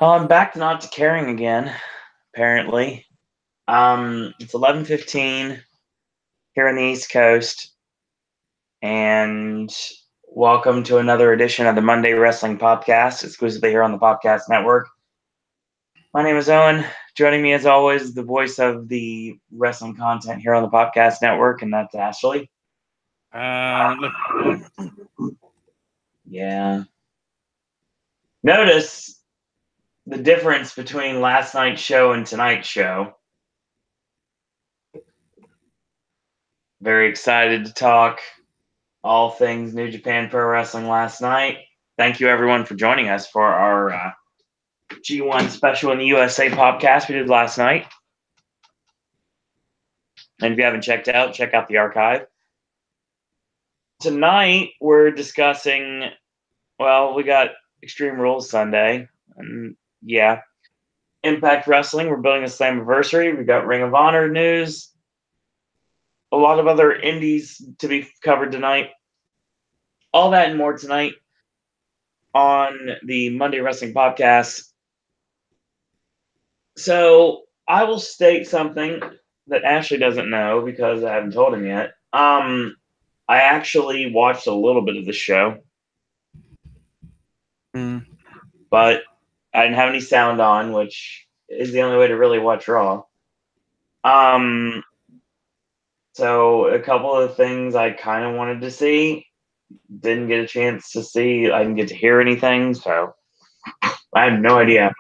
I'm back to not to caring again, apparently. It's 11:15 here on the East Coast, and welcome to another edition of the Monday Wrestling Popcast, exclusively here on the Popcast Network. My name is Owen. Joining me, as always, the voice of the wrestling content here on the Popcast Network, and that's Ashley. Yeah. Notice the difference between last night's show and tonight's show. Very excited to talk all things New Japan Pro Wrestling last night. Thank you, everyone, for joining us for our G1 special in the USA podcast we did last night. And if you haven't checked out, check out the archive. Tonight, we're discussing, we got Extreme Rules Sunday. And yeah, Impact Wrestling, we're building a Slammiversary. We've got Ring of Honor news. A lot of other indies to be covered tonight. All that and more tonight on the Monday Wrestling Podcast. So I will state something that Ashley doesn't know because I haven't told him yet. I actually watched a little bit of the show. But I didn't have any sound on, which is the only way to really watch Raw. So a couple of things I kind of wanted to see, didn't get a chance to see. I didn't get to hear anything, so I have no idea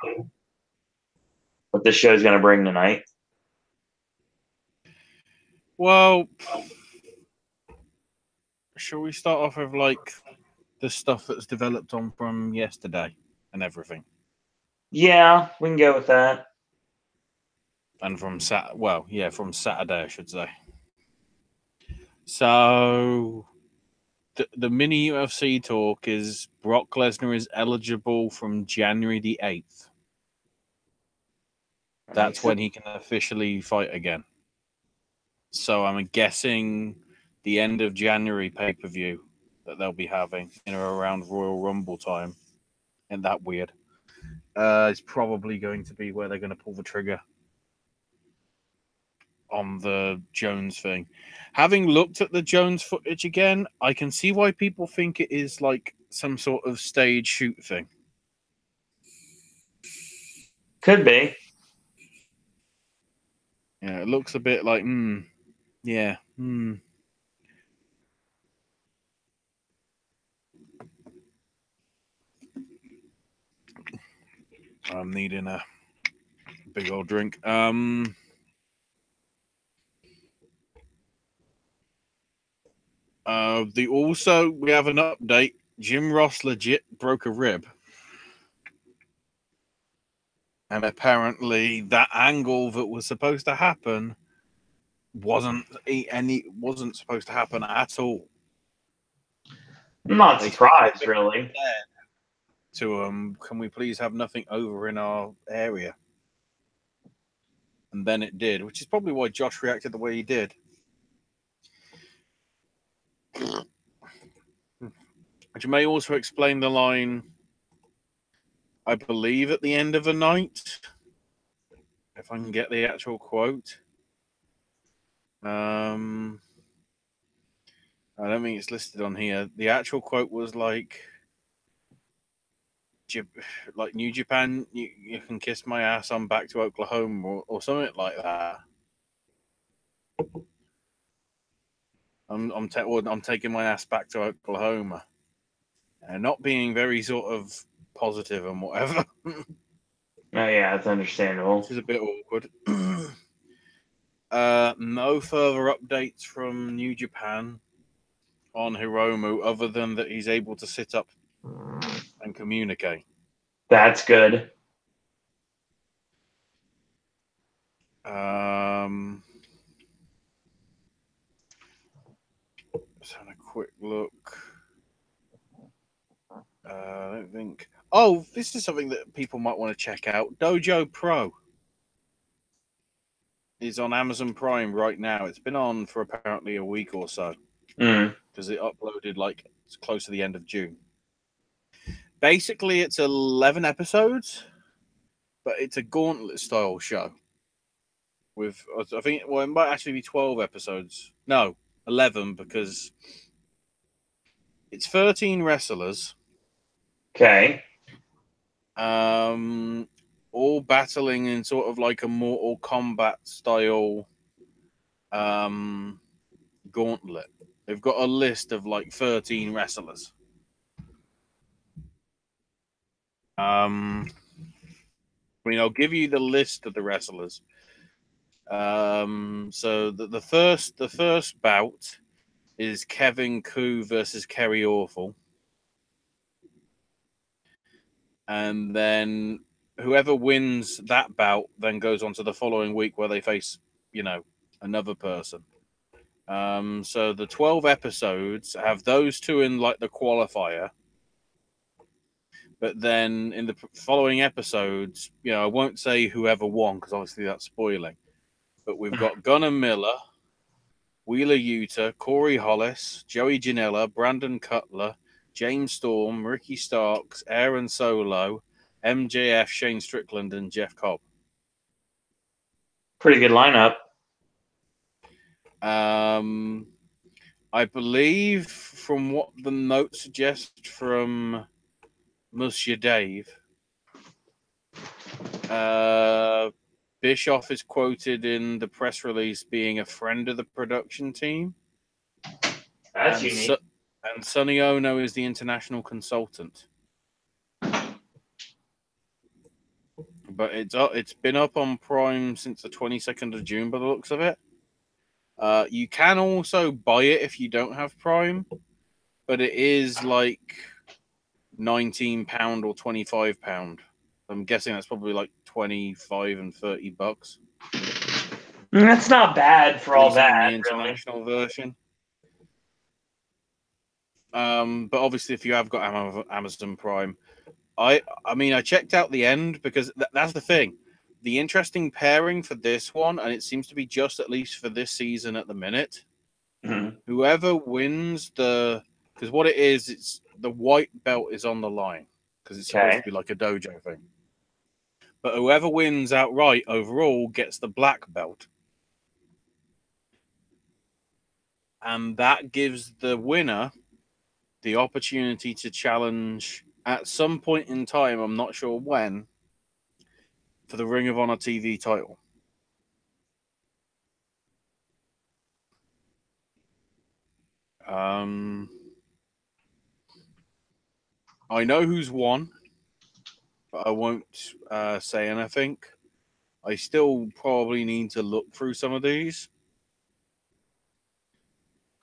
what this show is going to bring tonight. Well, shall we start off with like the stuff that's developed on from yesterday and everything? Yeah, we can go with that. And from from Saturday, I should say. So the mini UFC talk is Brock Lesnar is eligible from January the 8th. That's when he can officially fight again. So I'm guessing the end of January pay-per-view that they'll be having in or around Royal Rumble time. And that weird. It's probably going to be where they're going to pull the trigger on the Jones thing. Having looked at the Jones footage again, I can see why people think it is like some sort of stage shoot thing. Could be. Yeah, it looks a bit like, yeah. I'm needing a big old drink. We have an update. Jim Ross legit broke a rib. And apparently that angle that was supposed to happen wasn't supposed to happen at all. I'm not surprised, really. To can we please have nothing over in our area? And then it did, which is probably why Josh reacted the way he did. Which may also explain the line, I believe, at the end of the night. If I can get the actual quote. I don't think it's listed on here. The actual quote was like New Japan, you can kiss my ass, I'm back to Oklahoma, or something like that. I'm taking my ass back to Oklahoma. And not being very sort of positive and whatever. Oh, yeah, that's understandable. Which is a bit awkward. No further updates from New Japan on Hiromu other than that he's able to sit up and communicate. That's good. Just having a quick look. I don't think. Oh, this is something that people might want to check out. Dojo Pro is on Amazon Prime right now. It's been on for apparently a week or so because it uploaded like close to the end of June. Basically, it's 11 episodes but it's a gauntlet style show. With I think it might actually be 12 episodes. No, 11 because it's 13 wrestlers. Okay. All battling in sort of like a Mortal Kombat style gauntlet. They've got a list of like 13 wrestlers. I'll give you the list of the wrestlers. So the first bout is Kevin Koo versus Kerry Awful, and then whoever wins that bout then goes on to the following week where they face, another person. So the 12 episodes have those two in like the qualifier. But then in the following episodes, I won't say whoever won because obviously that's spoiling. But we've got Gunnar Miller, Wheeler Yuta, Corey Hollis, Joey Janela, Brandon Cutler, James Storm, Ricky Starks, Aaron Solo, MJF, Shane Strickland, and Jeff Cobb. Pretty good lineup. I believe from what the notes suggest from Monsieur Dave, Bischoff is quoted in the press release being a friend of the production team. That's unique. And Sonny Ono is the international consultant. But it's been up on Prime since the 22nd of June by the looks of it. You can also buy it if you don't have Prime, but it is like £19 or £25. I'm guessing that's probably like 25 and $30. That's not bad for all that. The international version. But obviously, if you have got Amazon Prime, I checked out the end because that's the thing. The interesting pairing for this one, and it seems to be just at least for this season at the minute. Mm-hmm. Whoever wins because what it is, it's the white belt is on the line because it's supposed to be like a dojo thing. But whoever wins outright overall gets the black belt. And that gives the winner the opportunity to challenge at some point in time, I'm not sure when, for the Ring of Honor TV title. I know who's won, but I won't say anything. I still probably need to look through some of these.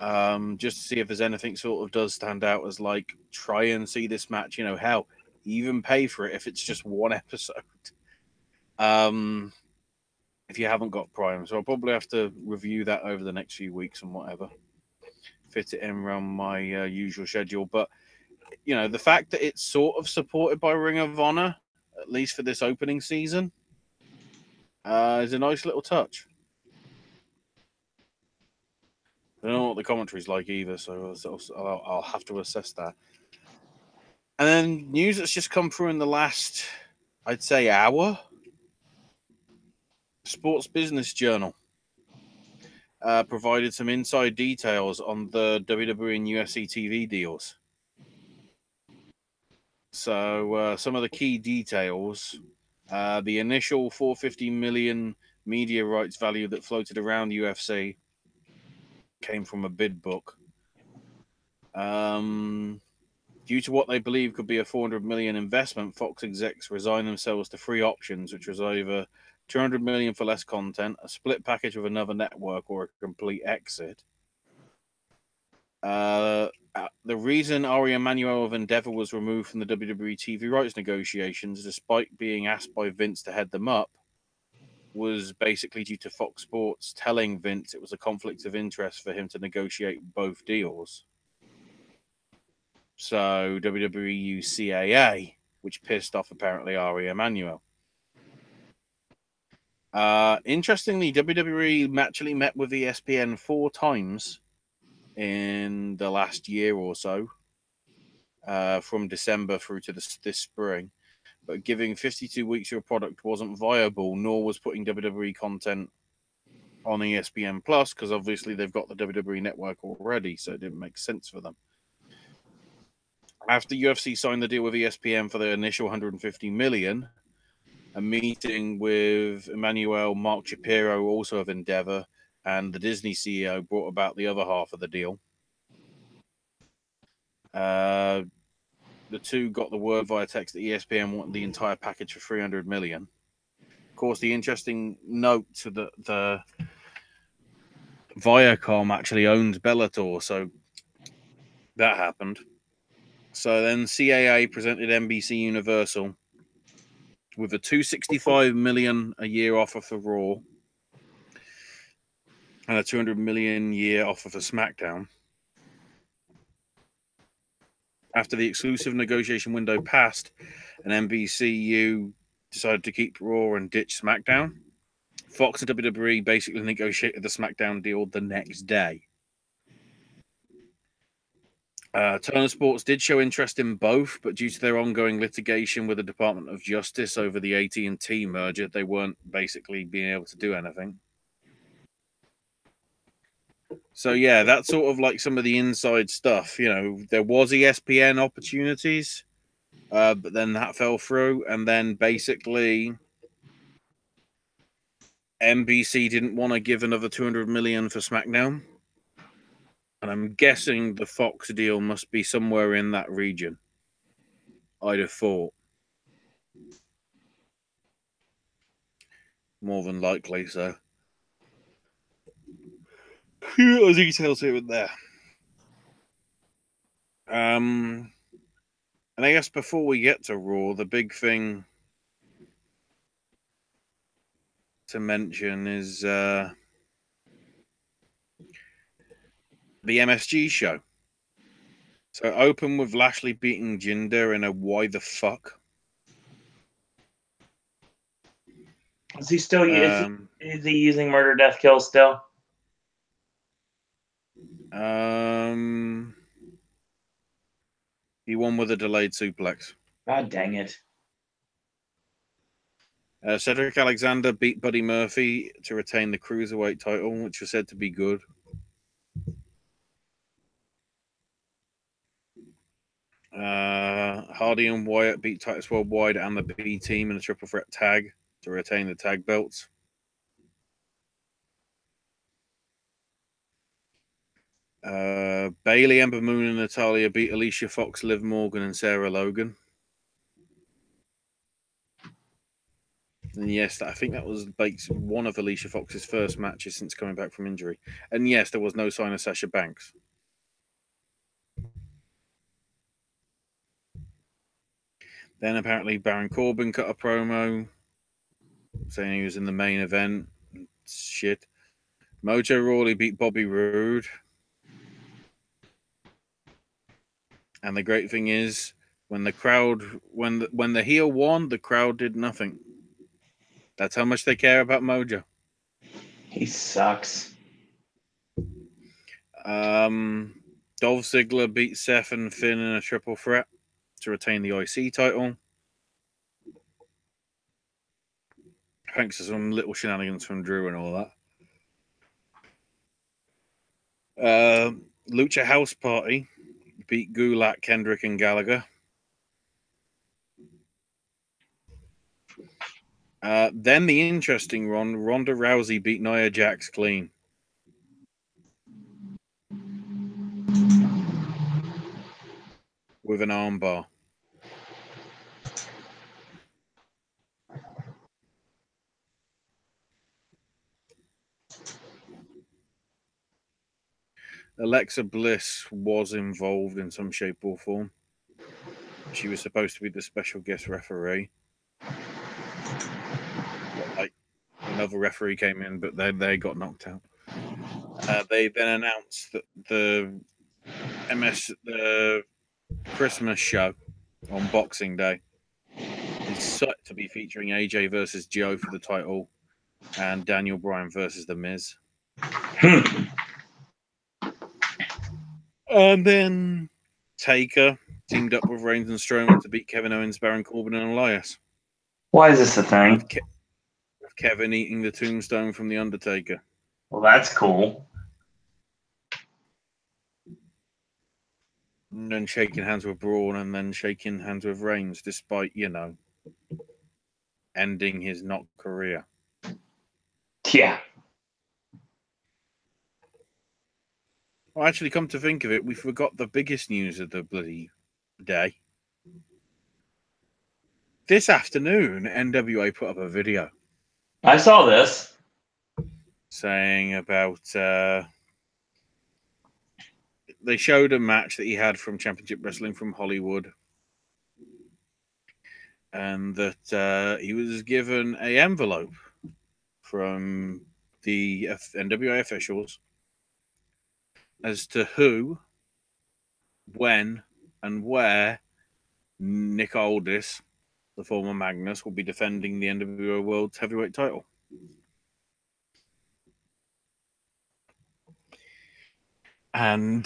Just to see if there's anything sort of does stand out as like, try and see this match, hell, even pay for it if it's just one episode. If you haven't got Prime. So I'll probably have to review that over the next few weeks and whatever. Fit it in around my usual schedule. But, the fact that it's sort of supported by Ring of Honor, at least for this opening season, is a nice little touch. I don't know what the commentary's like either, so I'll have to assess that. And then news that's just come through in the last, I'd say, hour. Sports Business Journal provided some inside details on the WWE and UFC TV deals. So some of the key details, the initial $450 million media rights value that floated around the UFC came from a bid book. Due to what they believe could be a $400 million investment, Fox execs resigned themselves to three options, which was either $200 million for less content, a split package with another network, or a complete exit. The reason Ari Emanuel of Endeavor was removed from the WWE TV rights negotiations, despite being asked by Vince to head them up, was basically due to Fox Sports telling Vince it was a conflict of interest for him to negotiate both deals. So WWE used CAA, which pissed off apparently Ari Emanuel. Interestingly, WWE actually met with ESPN 4 times in the last year or so, from December through to this spring. but giving 52 weeks of a product wasn't viable, nor was putting WWE content on ESPN Plus, because obviously they've got the WWE network already, so it didn't make sense for them. After UFC signed the deal with ESPN for the initial 150 million, a meeting with Emmanuel Mark Shapiro, also of Endeavor, and the Disney CEO brought about the other half of the deal. The two got the word via text that ESPN wanted the entire package for 300 million. Of course, the interesting note to the Viacom actually owns Bellator, so that happened. So then CAA presented NBC Universal with a 265 million a year offer for Raw and a 200 million year offer for SmackDown. After the exclusive negotiation window passed, and NBCU decided to keep Raw and ditch SmackDown, Fox and WWE basically negotiated the SmackDown deal the next day. Turner Sports did show interest in both, but due to their ongoing litigation with the Department of Justice over the AT&T merger, they weren't basically being able to do anything. So yeah, that's sort of like some of the inside stuff. You know, there was ESPN opportunities, but then that fell through, and then basically NBC didn't want to give another 200 million for SmackDown. And I'm guessing the Fox deal must be somewhere in that region. I'd have thought. More than likely, so. A few little details here and there. And I guess before we get to Raw, the big thing to mention is the MSG show. So open with Lashley beating Jinder in a why the fuck. Is he still is he using murder, death, kill still? He won with a delayed suplex. God dang it. Cedric Alexander beat Buddy Murphy to retain the Cruiserweight title, which was said to be good. Hardy and Wyatt beat Titus Worldwide and the B Team in a triple threat tag to retain the tag belts. Bayley, Ember Moon, and Natalya beat Alicia Fox, Liv Morgan, and Sarah Logan. And yes, I think that was one of Alicia Fox's first matches since coming back from injury. And yes, there was no sign of Sasha Banks. Then apparently Baron Corbin cut a promo saying he was in the main event. Shit. Mojo Rawley beat Bobby Roode. And the great thing is, when the heel won, the crowd did nothing. That's how much they care about Mojo. He sucks. Dolph Ziggler beat Seth and Finn in a triple threat to retain the IC title. Thanks to some little shenanigans from Drew and all that. Lucha House Party beat Gulak, Kendrick, and Gallagher. Then the interesting one, Ronda Rousey beat Nia Jax clean. With an armbar. Alexa Bliss was involved in some shape or form. She was supposed to be the special guest referee. Like another referee came in, but they got knocked out. They then announced that the Christmas show on Boxing Day is set to be featuring AJ versus Joe for the title and Daniel Bryan versus The Miz. And then Taker teamed up with Reigns and Strowman to beat Kevin Owens, Baron Corbin, and Elias. Why is this a thing? With Kevin eating the tombstone from The Undertaker. Well, that's cool. And then shaking hands with Braun and then shaking hands with Reigns, despite, ending his not career. Yeah. Well, actually, come to think of it, we forgot the biggest news of the bloody day. This afternoon, NWA put up a video. I saw this. Saying about... they showed a match that he had from Championship Wrestling from Hollywood. And that he was given an envelope from the NWA officials as to who, when, and where Nick Aldis, the former Magnus, will be defending the NWA World Heavyweight title. And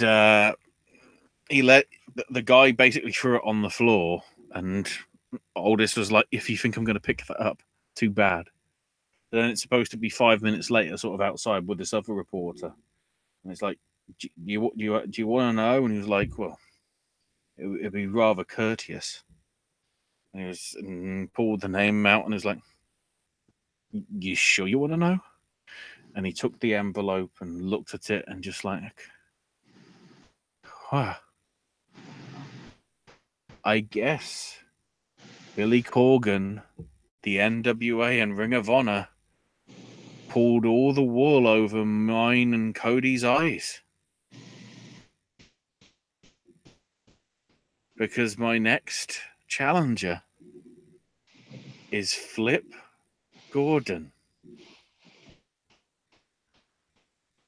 he let the guy basically threw it on the floor, and Aldis was like, "If you think I'm going to pick that up, too bad." Then it's supposed to be 5 minutes later, sort of outside with this other reporter, and it's like, "Do you want to know?" And he was like, "Well, it'd be rather courteous." And he pulled the name out and was like, "You sure you want to know?" And he took the envelope and looked at it and just like, wow. I guess Billy Corgan, the NWA and Ring of Honor, pulled all the wool over mine and Cody's eyes. Because my next challenger is Flip Gordon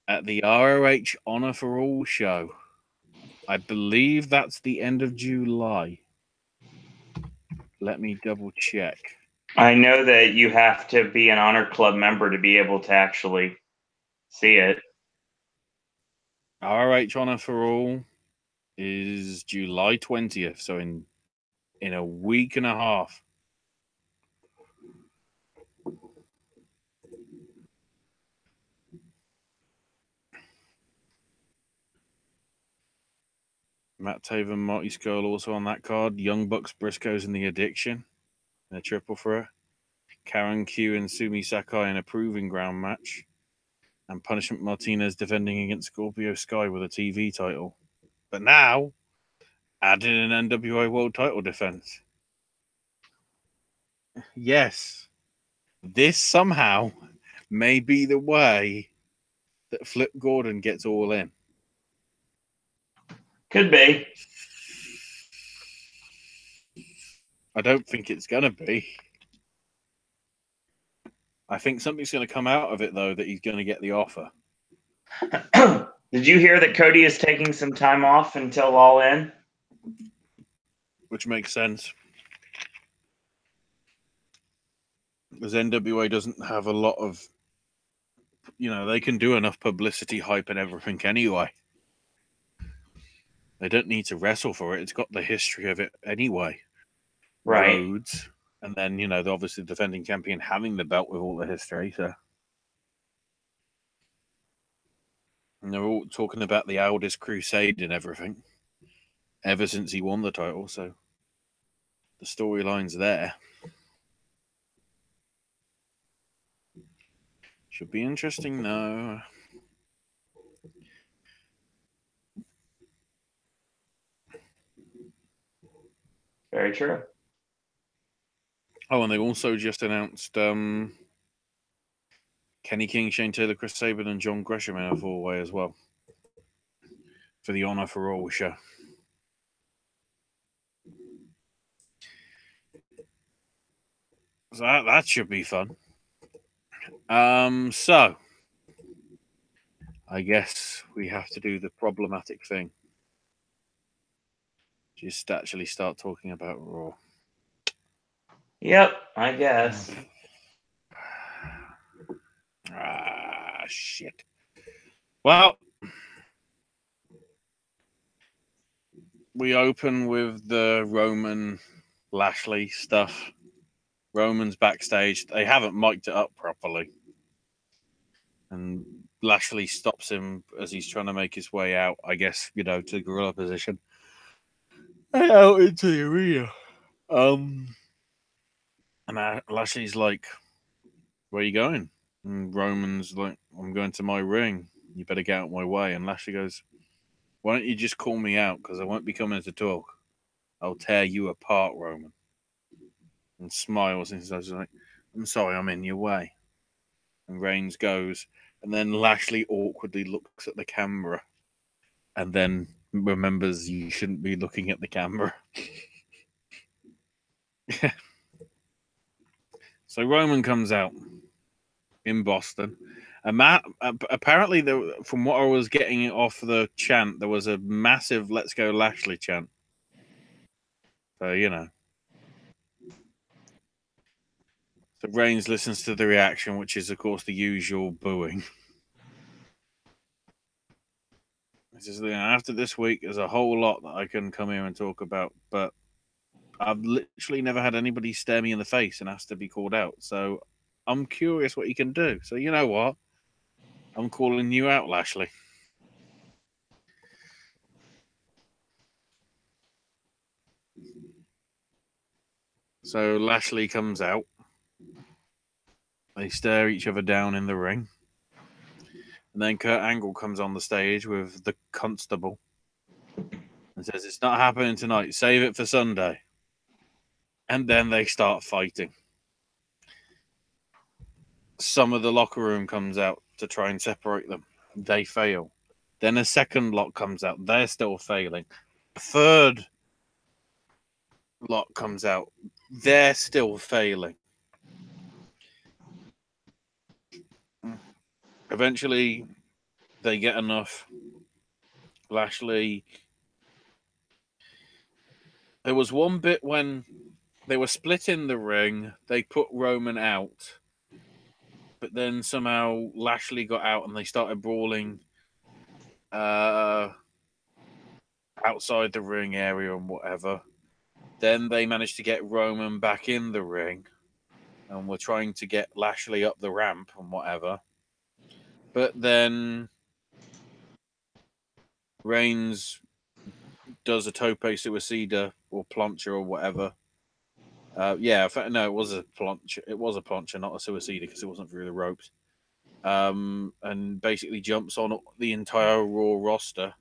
at the ROH Honor for All show. I believe that's the end of July. Let me double check. I know that you have to be an Honor Club member to be able to actually see it. ROH Honor for All is July 20th, so in a week and a half. Matt Taven, Marty Scurll also on that card. Young Bucks, Briscoes, and The Addiction in a triple threat. Karen Q and Sumi Sakai in a proving ground match. And Punishment Martinez defending against Scorpio Sky with a TV title. But now, adding an NWA World title defense. Yes, this somehow may be the way that Flip Gordon gets all in. Could be. I don't think it's going to be. I think something's going to come out of it, though, that he's going to get the offer. Did you hear that Cody is taking some time off until All In? Which makes sense. Because NWA doesn't have a lot of, they can do enough publicity, hype, and everything anyway. They don't need to wrestle for it. It's got the history of it anyway. Right. Rhodes. And then, obviously the defending champion having the belt with all the history. So. And they're all talking about the Aldis Crusade and everything ever since he won the title. So the storyline's there. Should be interesting, though. Very true. Oh, and they also just announced Kenny King, Shane Taylor, Chris Sabin, and John Gresham in a four-way as well for the Honor for All show. So that should be fun. So I guess we have to do the problematic thing. Just actually start talking about Raw. Yep, I guess. Shit. Well, we open with the Roman Lashley stuff. Roman's backstage. They haven't mic'd it up properly. And Lashley stops him as he's trying to make his way out, I guess, to gorilla position. Out into the arena. And Lashley's like, "Where are you going?" And Roman's like, "I'm going to my ring. You better get out of my way." And Lashley goes, "Why don't you just call me out? Because I won't be coming to talk. I'll tear you apart, Roman." And smiles and says, like, "I'm sorry, I'm in your way." And Reigns goes, and then Lashley awkwardly looks at the camera and then remembers you shouldn't be looking at the camera. So Roman comes out in Boston. And apparently, from what I was getting off the chant, there was a massive "Let's Go Lashley" chant. So, So Reigns listens to the reaction, which is, of course, the usual booing. He says, "After this week, there's a whole lot that I can come here and talk about, but I've literally never had anybody stare me in the face and ask to be called out. So I'm curious what you can do. So you know what? I'm calling you out, Lashley." So Lashley comes out. They stare each other down in the ring. And then Kurt Angle comes on the stage with the constable and says, "It's not happening tonight. Save it for Sunday." And then they start fighting. Some of the locker room comes out to try and separate them. They fail. Then a second lot comes out. They're still failing. A third lot comes out. They're still failing. Eventually, they get enough. Lashley. There was one bit when they were split in the ring. They put Roman out. But then somehow Lashley got out and they started brawling outside the ring area and whatever. Then they managed to get Roman back in the ring and were trying to get Lashley up the ramp and whatever. But then Reigns does a tope suicida or plancha or whatever. No, it was a plancha. It was a plancha, not a suicida, because it wasn't through the ropes. And basically jumps on the entire Raw roster,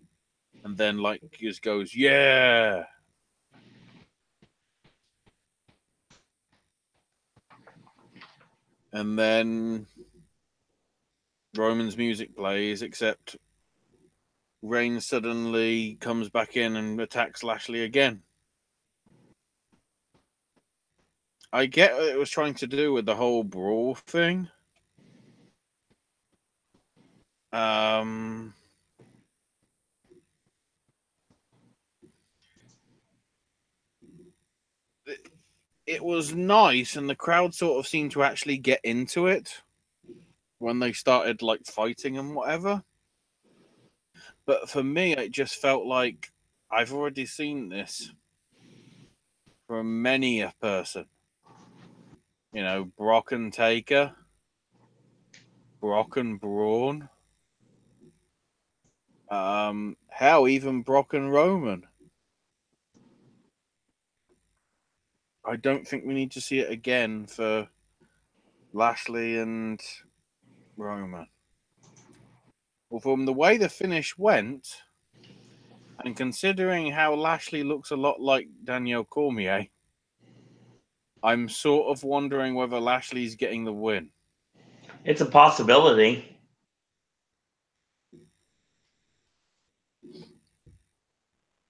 and then just goes, "Yeah." And then Roman's music plays, except Reigns suddenly comes back in and attacks Lashley again. I get what it was trying to do with the whole brawl thing. It was nice, and the crowd sort of seemed to actually get into it when they started fighting and whatever. But for me, it just felt like I've already seen this from many a person. Brock and Taker, Brock and Braun, hell, even Brock and Roman. I don't think we need to see it again for Lashley and Roman. Well, from the way the finish went, and considering how Lashley looks a lot like Daniel Cormier, I'm sort of wondering whether Lashley's getting the win. It's a possibility.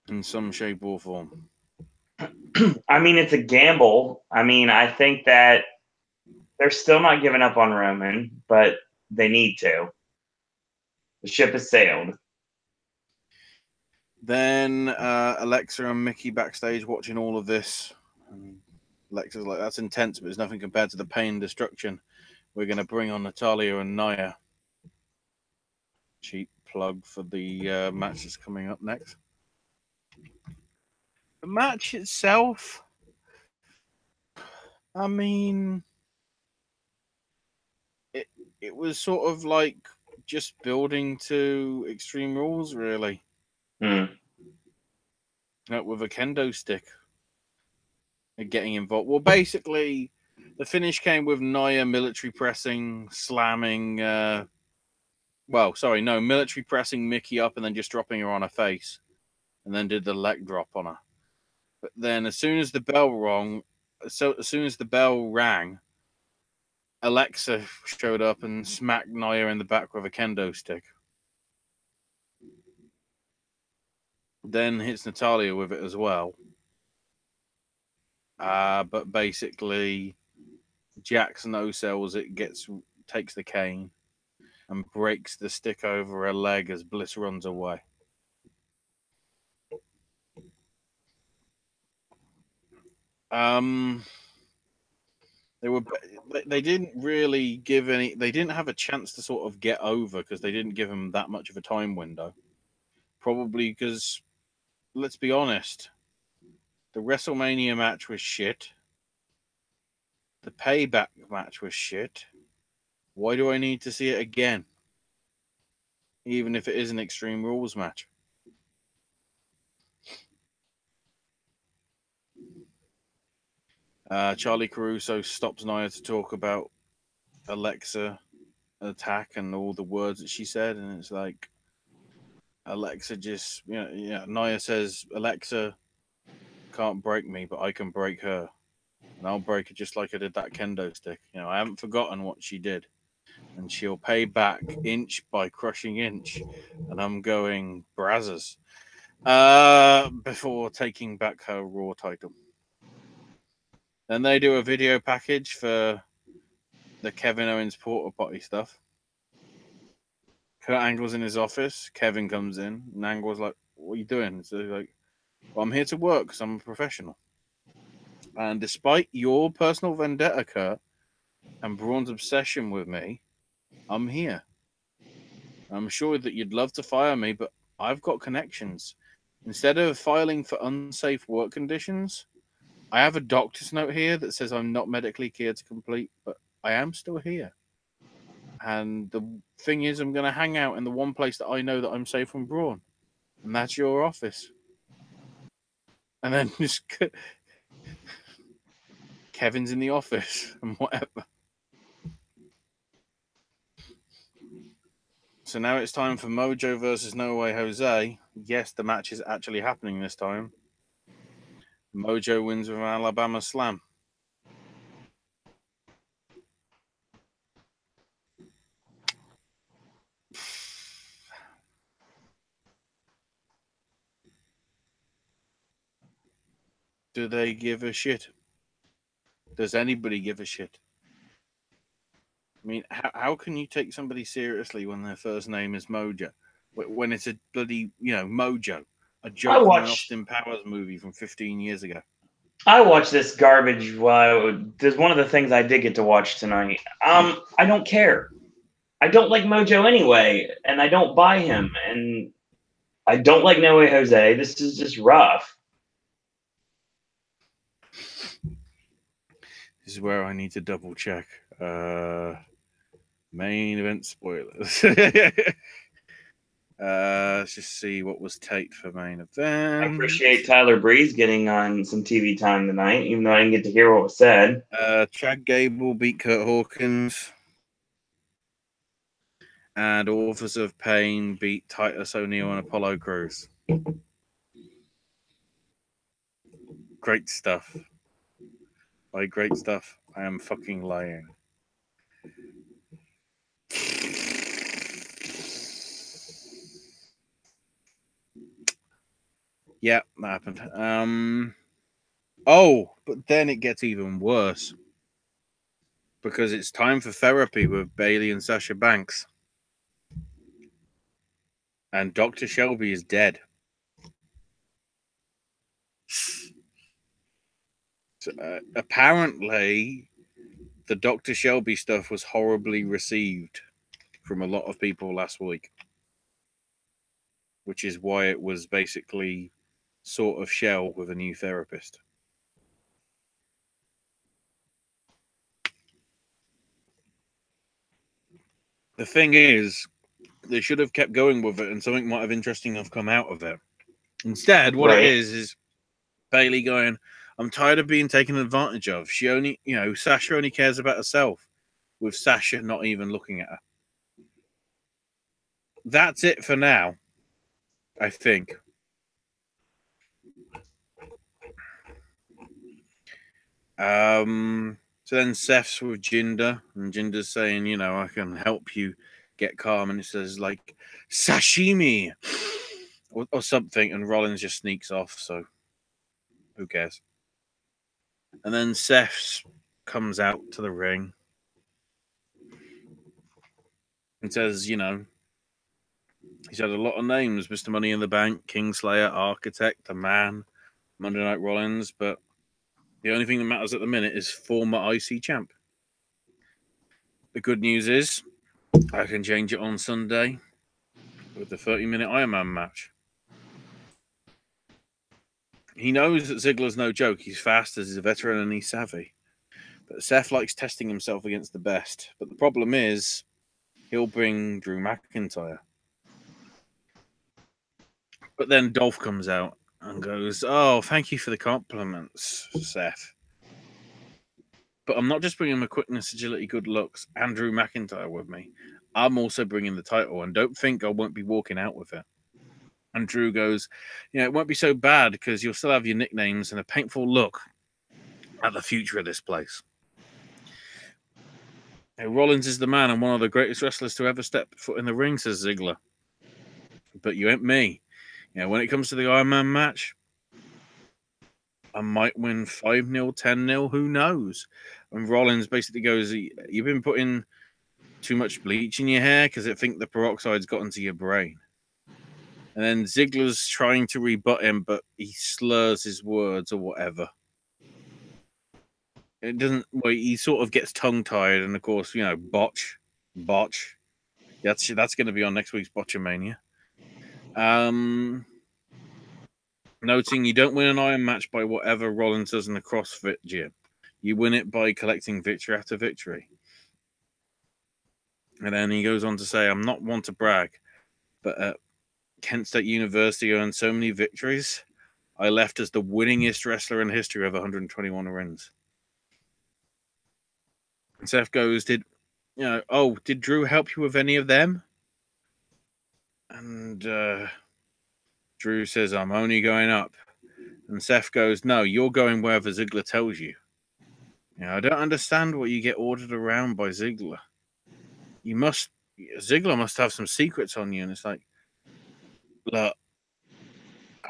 In some shape or form. I mean, it's a gamble. I mean, I think that they're still not giving up on Roman, but they need to. The ship has sailed. Then Alexa and Mickey backstage watching all of this. Alexa's like, "That's intense, but it's nothing compared to the pain and destruction we're going to bring on Natalya and Nia." Cheap plug for the match that's coming up next. The match itself, I mean, it it was sort of like just building to Extreme Rules, really, Hmm. with a kendo stick and getting involved. Well, basically, the finish came with Nia military pressing, slamming. Well, sorry, no, military pressing Mickey up and then just dropping her on her face, and then did the leg drop on her. But then, as soon as the bell rang, as soon as the bell rang, Alexa showed up and smacked Nia in the back with a kendo stick. Then hits Natalia with it as well. But basically, Jax no sells it, takes the cane and breaks the stick over her leg as Bliss runs away. Um, they were they didn't really give any. They didn't have a chance to sort of get over because they didn't give them that much of a time window. Probably because, let's be honest, the WrestleMania match was shit. The Payback match was shit. Why do I need to see it again? Even if it is an Extreme Rules match. Charlie Caruso stops Nia to talk about Alexa attack and all the words that she said, and it's like Alexa just, Nia says Alexa can't break me, but I can break her, and I'll break her just like I did that kendo stick. I haven't forgotten what she did, and she'll pay back inch by crushing inch, and I'm going brazzers. Before taking back her Raw title. Then they do a video package for the Kevin Owens porta potty stuff. Kurt Angle's in his office. Kevin comes in, and Angle's like, "What are you doing?" So he's like, "Well, I'm here to work because I'm a professional. And despite your personal vendetta, Kurt, and Braun's obsession with me, I'm here. I'm sure that you'd love to fire me, but I've got connections. Instead of filing for unsafe work conditions, I have a doctor's note here that says I'm not medically cleared to complete, but I am still here. And the thing is, I'm going to hang out in the one place that I know that I'm safe from Braun, and that's your office." And then just Kevin's in the office and whatever. So now it's time for Mojo versus No Way Jose. Yes, the match is actually happening this time. Mojo wins with an Alabama slam. Do they give a shit? Does anybody give a shit? I mean, how can you take somebody seriously when their first name is Mojo? When it's a bloody, Mojo, a I joke from an watched Austin Powers movie from 15 years ago. I watched this garbage while there's one of the things I did get to watch tonight. I don't care. I don't like Mojo anyway, and I don't buy him, and I don't like No Way Jose. This is just rough. This is where I need to double check. Main event spoilers. Let's just see what was taped for main event. I appreciate Tyler Breeze getting on some TV time tonight, even though I didn't get to hear what was said. Chad Gable beat Kurt Hawkins. And Authors of Pain beat Titus O'Neil and Apollo Crews. Great stuff. By great stuff, I am fucking lying. Yeah, that happened. But then it gets even worse. Because it's time for therapy with Bailey and Sasha Banks. And Dr. Shelby is dead. So, apparently, the Dr. Shelby stuff was horribly received from a lot of people last week. Which is why it was basically sort of shell with a new therapist. The thing is, they should have kept going with it, and something might have interesting have come out of it. Instead, what it is Bailey going, I'm tired of being taken advantage of. She only, Sasha only cares about herself, with Sasha not even looking at her. That's it for now, I think. So then Seth's with Jinder, and Jinder's saying, I can help you get calm, and it says like sashimi or something, and Rollins just sneaks off, so who cares? And then Seth comes out to the ring and says, he's had a lot of names: Mr. Money in the Bank, Kingslayer, Architect, The Man, Monday Night Rollins, but the only thing that matters at the minute is former IC champ. The good news is I can change it on Sunday with the 30-minute Iron Man match. He knows that Ziggler's no joke. He's fast, as he's a veteran, and he's savvy. But Seth likes testing himself against the best. But the problem is he'll bring Drew McIntyre. But then Dolph comes out and goes, oh, thank you for the compliments, Seth. But I'm not just bringing my quickness, agility, good looks, and Drew McIntyre with me. I'm also bringing the title, and don't think I won't be walking out with it. And Drew goes, it won't be so bad because you'll still have your nicknames and a painful look at the future of this place. Rollins is the man and one of the greatest wrestlers to ever step foot in the ring, says Ziggler. But you ain't me. When it comes to the Iron Man match, I might win 5-0, 10-0, who knows? And Rollins basically goes, you've been putting too much bleach in your hair because I think the peroxide's got into your brain. And then Ziggler's trying to rebut him, but he slurs his words or whatever. It doesn't. Well, he sort of gets tongue-tied, and of course, botch. That's going to be on next week's Botchamania. Noting you don't win an Iron match by whatever Rollins does in the CrossFit gym. You win it by collecting victory after victory. And then he goes on to say, I'm not one to brag, but at Kent State University earned so many victories, I left as the winningest wrestler in history of 121 wins. And Seth goes, did Drew help you with any of them? And Drew says, I'm only going up. And Seth goes, no, you're going wherever Ziggler tells you. I don't understand what you get ordered around by Ziggler. Ziggler must have some secrets on you. And it's like, look,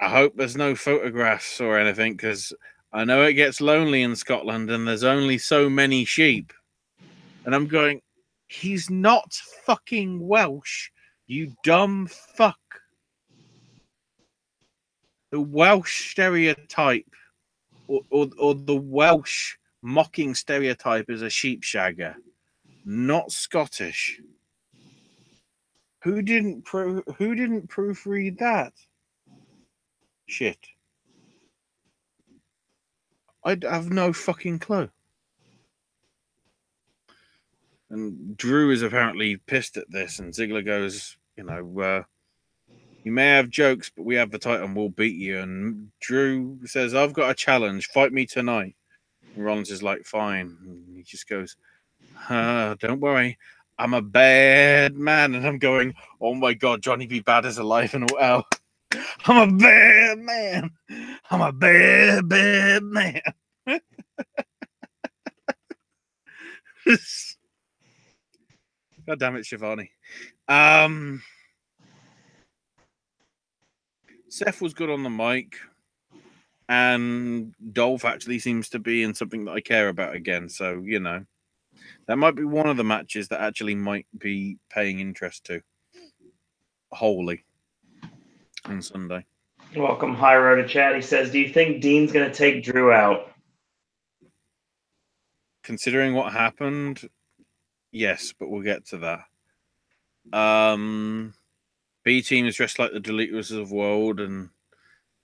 I hope there's no photographs or anything, because I know it gets lonely in Scotland and there's only so many sheep. And I'm going, he's not fucking Welsh, you dumb fuck. The Welsh stereotype or the Welsh mocking stereotype is a sheep shagger, not Scottish. Who didn't proofread that? Shit. I have no fucking clue. And Drew is apparently pissed at this, and Ziggler goes, you may have jokes, but we have the title and we'll beat you. And Drew says, I've got a challenge. Fight me tonight. And Rollins is like, fine. And he just goes, don't worry. I'm a bad man. And I'm going, oh my God, Johnny B. Bad is alive and well. I'm a bad man. I'm a bad, bad man. God damn it, Shivani. Seth was good on the mic, and Dolph actually seems to be in something that I care about again. So, that might be one of the matches that actually might be paying interest to wholly on Sunday. Welcome, High Road to Chat. He says, do you think Dean's going to take Drew out? Considering what happened, yes, but we'll get to that. B Team is dressed like the Deleters of the world, and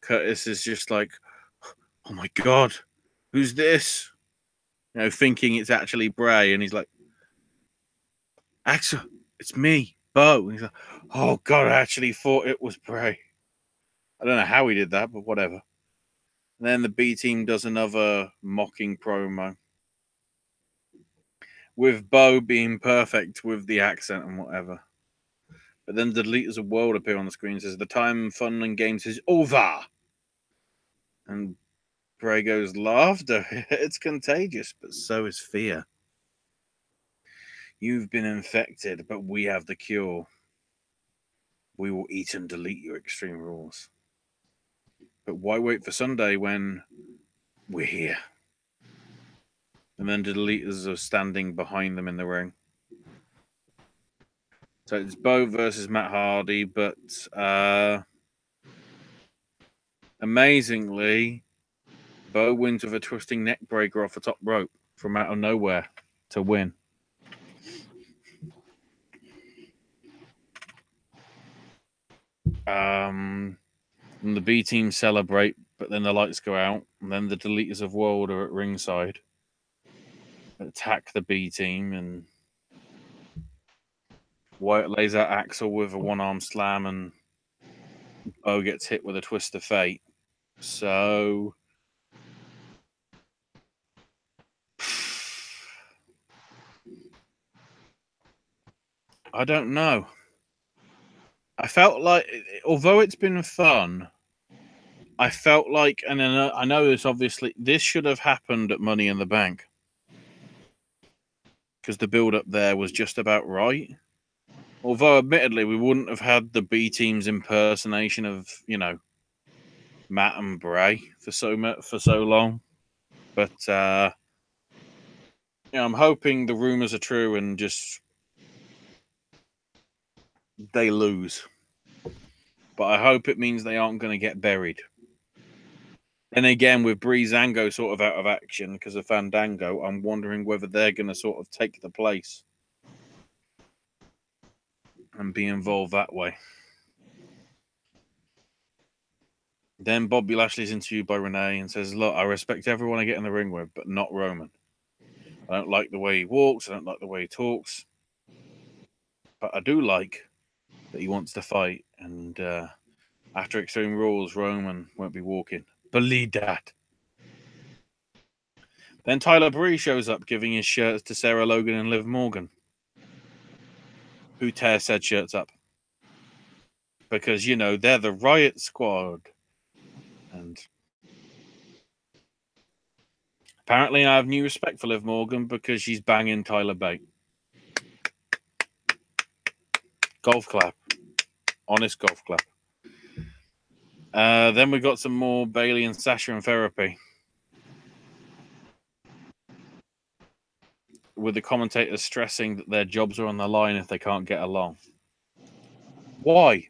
Curtis is just like, oh my God, who's this? You know, thinking it's actually Bray. And he's like, Axel, it's me, Bo. And he's like, oh God, I actually thought it was Bray. I don't know how he did that, but whatever. And then the B team does another mocking promo with Bo being perfect with the accent and whatever. But then the Leaders of World appear on the screen and says, the time fun and games is over. And Bray goes, laughter, it's contagious, but so is fear. You've been infected, but we have the cure. We will eat and delete your Extreme Rules. But why wait for Sunday when we're here? And then the Deleters are standing behind them in the ring. So it's Bo versus Matt Hardy, but amazingly, Bo wins with a twisting neck breaker off the top rope from out of nowhere to win. And the B team celebrate, but then the lights go out, and then the Deleters of World are at ringside, attack the B team, and Wyatt lays out Axel with a one-arm slam, and Bo gets hit with a twist of fate. So I don't know. I felt like, although it's been fun, I felt like, and I know this obviously, this should have happened at Money in the Bank because the build-up there was just about right. Although, admittedly, we wouldn't have had the B team's impersonation of, you know, Matt and Bray for so long. But you know, I'm hoping the rumors are true and just they lose. But I hope it means they aren't going to get buried. And again, with Breezango sort of out of action because of Fandango, I'm wondering whether they're going to sort of take the place and be involved that way. Then Bobby Lashley's interviewed by Renee and says, look, I respect everyone I get in the ring with, but not Roman. I don't like the way he walks. I don't like the way he talks. But I do like that he wants to fight. And after Extreme Rules, Roman won't be walking. Believe that. Then Tyler Breeze shows up giving his shirts to Sarah Logan and Liv Morgan, who tear said shirts up. Because, you know, they're the Riot Squad. And apparently I have new respect for Liv Morgan because she's banging Tyler Bate. Golf clap. Honest golf clap. Then we got some more Bailey and Sasha in therapy, with the commentators stressing that their jobs are on the line if they can't get along. Why?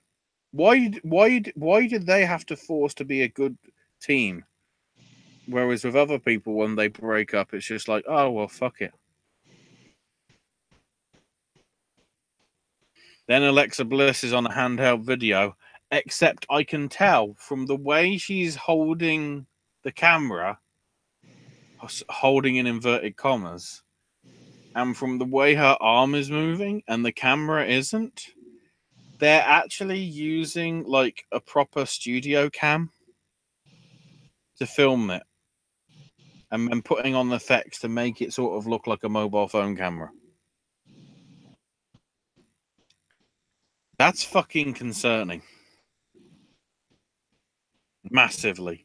Why did they have to force to be a good team? Whereas with other people, when they break up, it's just like, oh, well, fuck it. Then Alexa Bliss is on a handheld video, except I can tell from the way she's holding the camera, holding in inverted commas, and from the way her arm is moving and the camera isn't, they're actually using like a proper studio cam to film it and then putting on the effects to make it sort of look like a mobile phone camera. That's fucking concerning. Massively.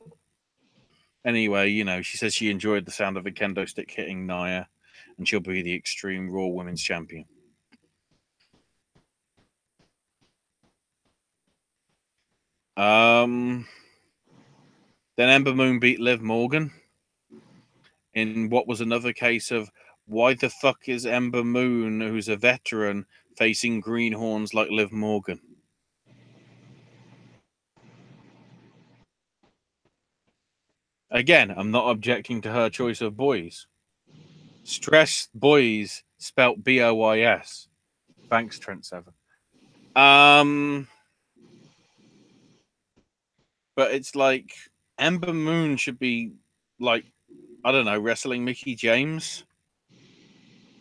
Anyway, you know, she says she enjoyed the sound of a kendo stick hitting Nia, and she'll be the Extreme Raw Women's Champion. Then Ember Moon beat Liv Morgan in what was another case of why the fuck is Ember Moon, who's a veteran, facing greenhorns like Liv Morgan? Again, I'm not objecting to her choice of boys. Stress boys spelt B-O-Y-S. Thanks, Trent Seven. But it's like Ember Moon should be like, I don't know, wrestling Mickey James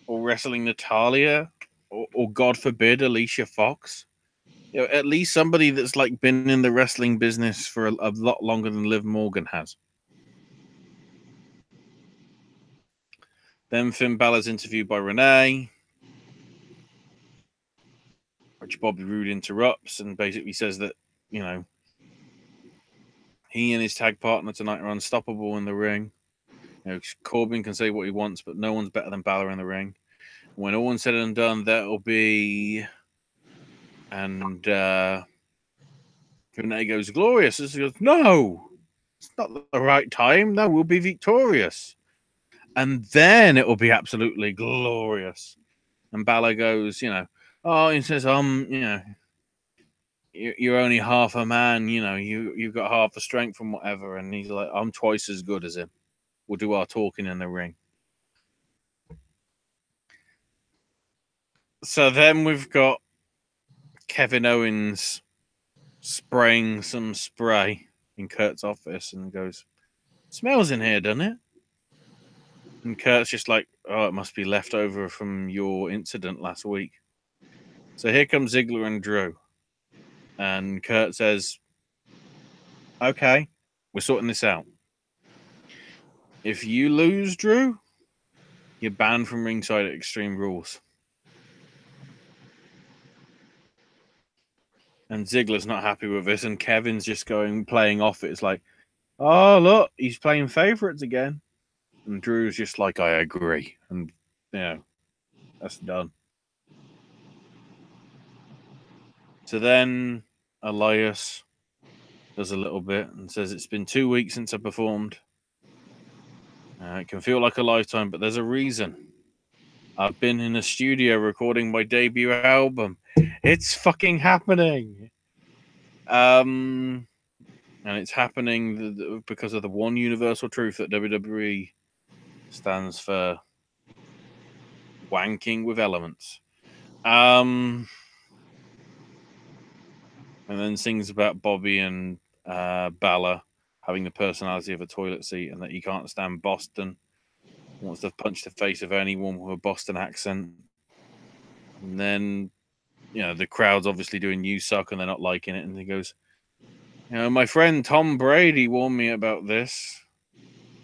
or wrestling Natalia or God forbid Alicia Fox. At least somebody that's like been in the wrestling business for a lot longer than Liv Morgan has. Then Finn Balor's interviewed by Renee, which Bobby Roode interrupts and basically says that, he and his tag partner tonight are unstoppable in the ring. Corbin can say what he wants, but no one's better than Balor in the ring. When all said and done, that'll be... And Renee goes, glorious. And she goes, no, it's not the right time. No, we'll be victorious. And then it will be absolutely glorious. And Balor goes, he says, you're only half a man, you've got half the strength from whatever. And he's like, I'm twice as good as him. We'll do our talking in the ring. So then we've got Kevin Owens spraying some spray in Kurt's office and goes, smells in here, doesn't it? And Kurt's just like, oh, it must be left over from your incident last week. So here comes Ziggler and Drew. And Kurt says, okay, we're sorting this out. If you lose, Drew, you're banned from ringside at Extreme Rules. And Ziggler's not happy with this, and Kevin's just playing off it. It's like, oh, look, he's playing favorites again. And Drew's just like, I agree. And, that's done. So then Elias does a little bit and says, it's been 2 weeks since I performed. It can feel like a lifetime, but there's a reason. I've been in a studio recording my debut album. It's fucking happening. And it's happening because of the one universal truth that WWE stands for: wanking with elements. And then sings about Bobby and Balor having the personality of a toilet seat and that he can't stand Boston. Wants to punch the face of anyone with a Boston accent. And then, the crowd's obviously doing "You Suck" and they're not liking it. And he goes, my friend Tom Brady warned me about this.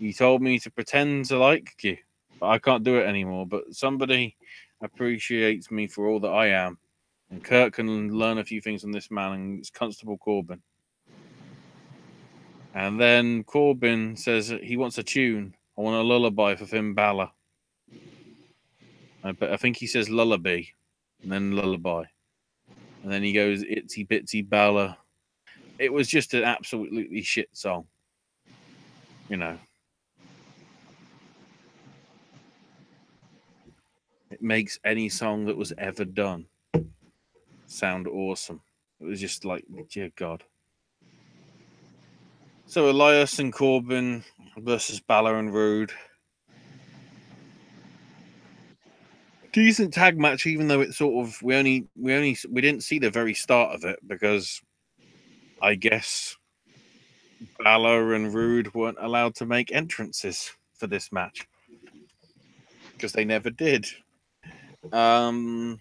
He told me to pretend to like you, but I can't do it anymore. But somebody appreciates me for all that I am. And Kurt can learn a few things from this man, and it's Constable Corbin. And then Corbin says he wants a tune. I want a lullaby for Finn Balor. I think he says lullaby, and then lullaby. And then he goes, itsy bitsy Balor. It was just an absolutely shit song. It makes any song that was ever done sound awesome. It was just like, dear God. So Elias and Corbin versus Balor and Roode. Decent tag match, even though it sort of we didn't see the very start of it because I guess Balor and Roode weren't allowed to make entrances for this match because they never did. And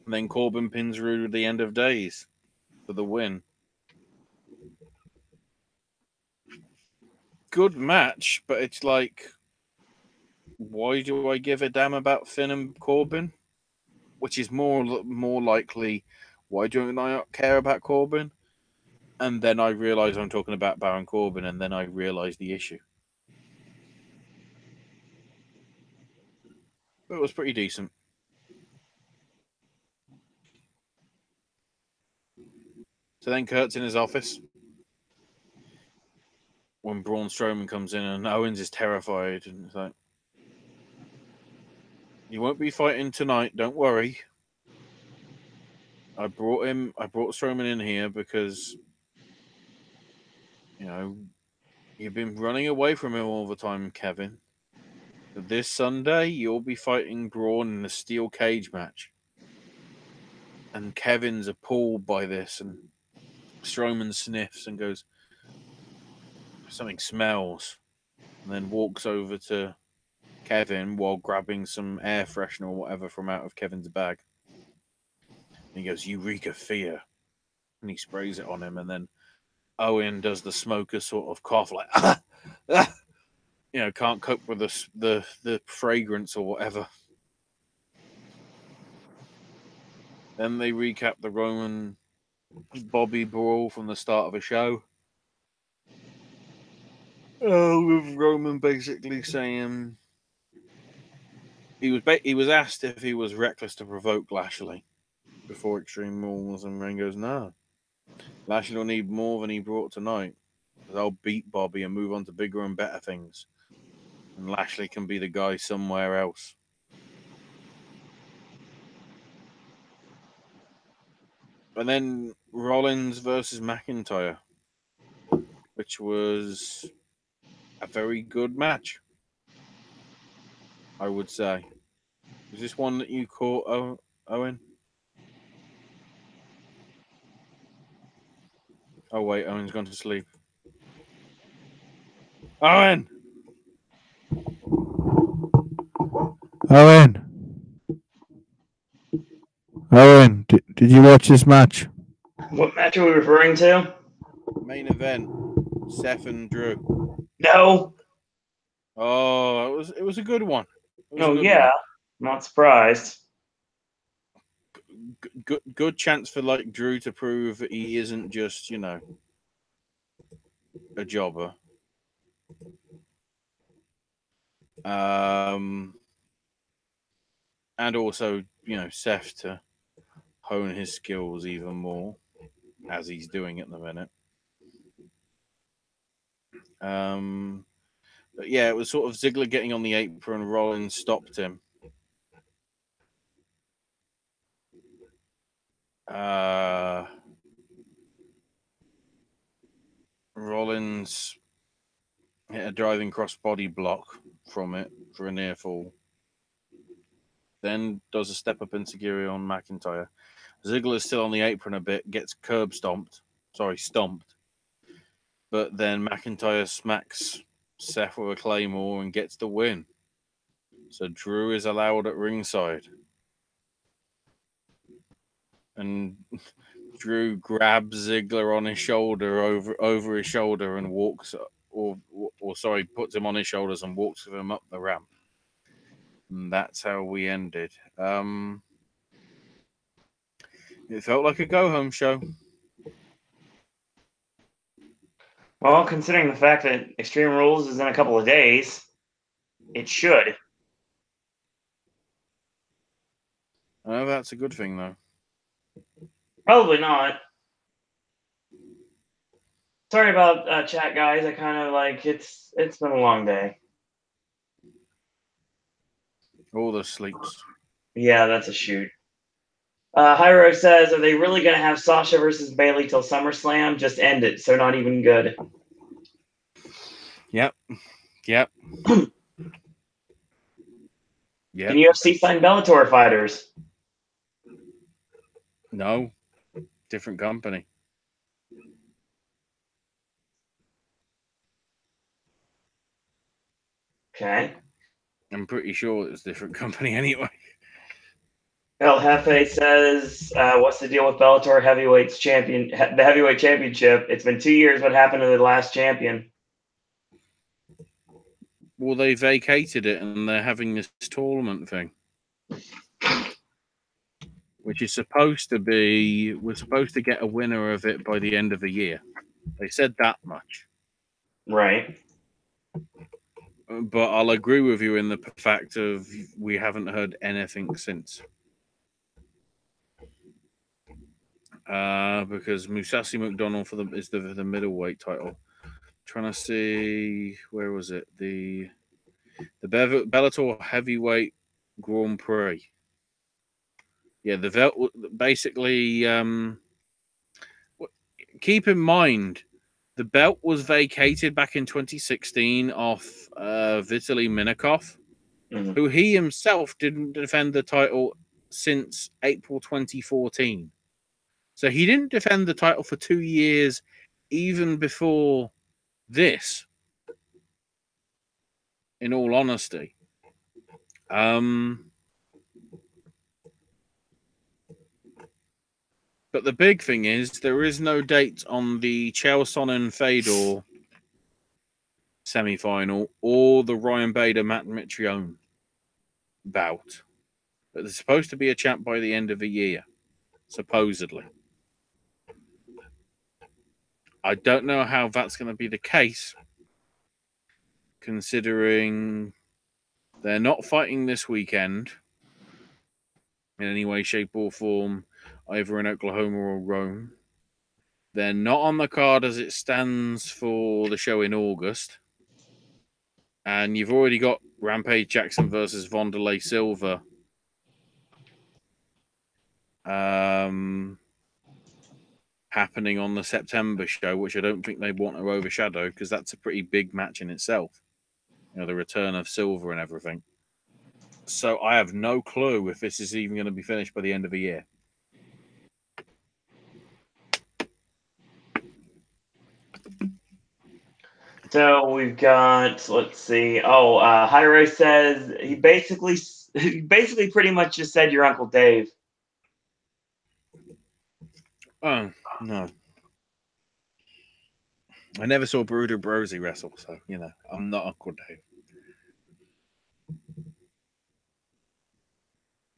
then Corbin pins Roode at the end of days for the win. Good match, but it's like, why do I give a damn about Finn and Corbin? Which is more likely, why don't I care about Corbin? And then I realise I'm talking about Baron Corbin, and then I realise the issue. But it was pretty decent. So then Kurt's in his office when Braun Strowman comes in, and Owens is terrified, and it's like, you won't be fighting tonight, don't worry. I brought Strowman in here because, you've been running away from him all the time, Kevin. But this Sunday, you'll be fighting Braun in a steel cage match. And Kevin's appalled by this, and Strowman sniffs and goes, something smells, and then walks over to Kevin while grabbing some air freshener or whatever from out of Kevin's bag. And he goes, "You reek of fear," and he sprays it on him, and then Owen does the smoker sort of cough, like can't cope with the fragrance or whatever. Then they recap the Roman Bobby brawl from the start of a show. With Roman basically saying he was asked if he was reckless to provoke Lashley before Extreme Rules, and Reign goes, "No, Lashley will need more than he brought tonight. I'll beat Bobby and move on to bigger and better things, and Lashley can be the guy somewhere else." And then Rollins versus McIntyre, which was a very good match, I would say. Is this one that you caught, Owen? Oh, wait, Owen's gone to sleep. Owen! Owen! Owen, did you watch this match? What match are we referring to? Main event, Seth and Drew. No. Oh, it was a good one. Oh, yeah. Not surprised. Good chance for like Drew to prove that he isn't just, a jobber. And also, Seth to hone his skills even more, as he's doing at the minute. But yeah, it was sort of Ziggler getting on the apron, Rollins stopped him. Rollins hit a driving crossbody block from it for a near fall. Then does a step up enzuigiri on McIntyre. Ziggler's still on the apron a bit, gets stomped. But then McIntyre smacks Seth with a claymore and gets the win. So Drew is allowed at ringside. And Drew grabs Ziggler on his shoulder over his shoulder and walks, puts him on his shoulders and walks with him up the ramp. And that's how we ended. It felt like a go-home show. Well, considering the fact that Extreme Rules is in a couple of days, it should. Oh, that's a good thing, though. Probably not. Sorry about chat, guys. I kind of it's been a long day. All the sleeps. Yeah, that's a shoot. Hyro says, "Are they really going to have Sasha versus Bayley till SummerSlam? Just end it. So not even good." Yep. Can UFC sign Bellator fighters? No. Different company. Okay. I'm pretty sure it's a different company anyway. El Jefe says, "What's the deal with Bellator the heavyweight championship? It's been 2 years. What happened to the last champion?" Well, they vacated it and they're having this tournament thing, which is supposed to be, we're supposed to get a winner of it by the end of the year. They said that much. Right. But I'll agree with you in the fact of we haven't heard anything since. Because Musashi McDonald is the middleweight title. Trying to see, where was it? The Bellator Heavyweight Grand Prix. Yeah, basically. Keep in mind, the belt was vacated back in 2016 off Vitaly Minakov, who he himself didn't defend the title since April 2014. So he didn't defend the title for 2 years, even before this. In all honesty, but the big thing is there is no date on the Chael Sonnen Fedor semi-final or the Ryan Bader Matt Mitrione bout. But there's supposed to be a champ by the end of the year, supposedly. I don't know how that's going to be the case, considering they're not fighting this weekend in any way, shape, or form, either in Oklahoma or Rome. They're not on the card as it stands for the show in August. And you've already got Rampage Jackson versus Wanderlei Silva happening on the September show, which I don't think they want to overshadow because that's a pretty big match in itself. You know, the return of Silva and everything. So I have no clue if this is even going to be finished by the end of the year. So we've got, let's see. Oh, Hyro says he basically pretty much just said your Uncle Dave. Oh, no. I never saw Bruder Brosy wrestle, so, you know, I'm not Uncle Dave.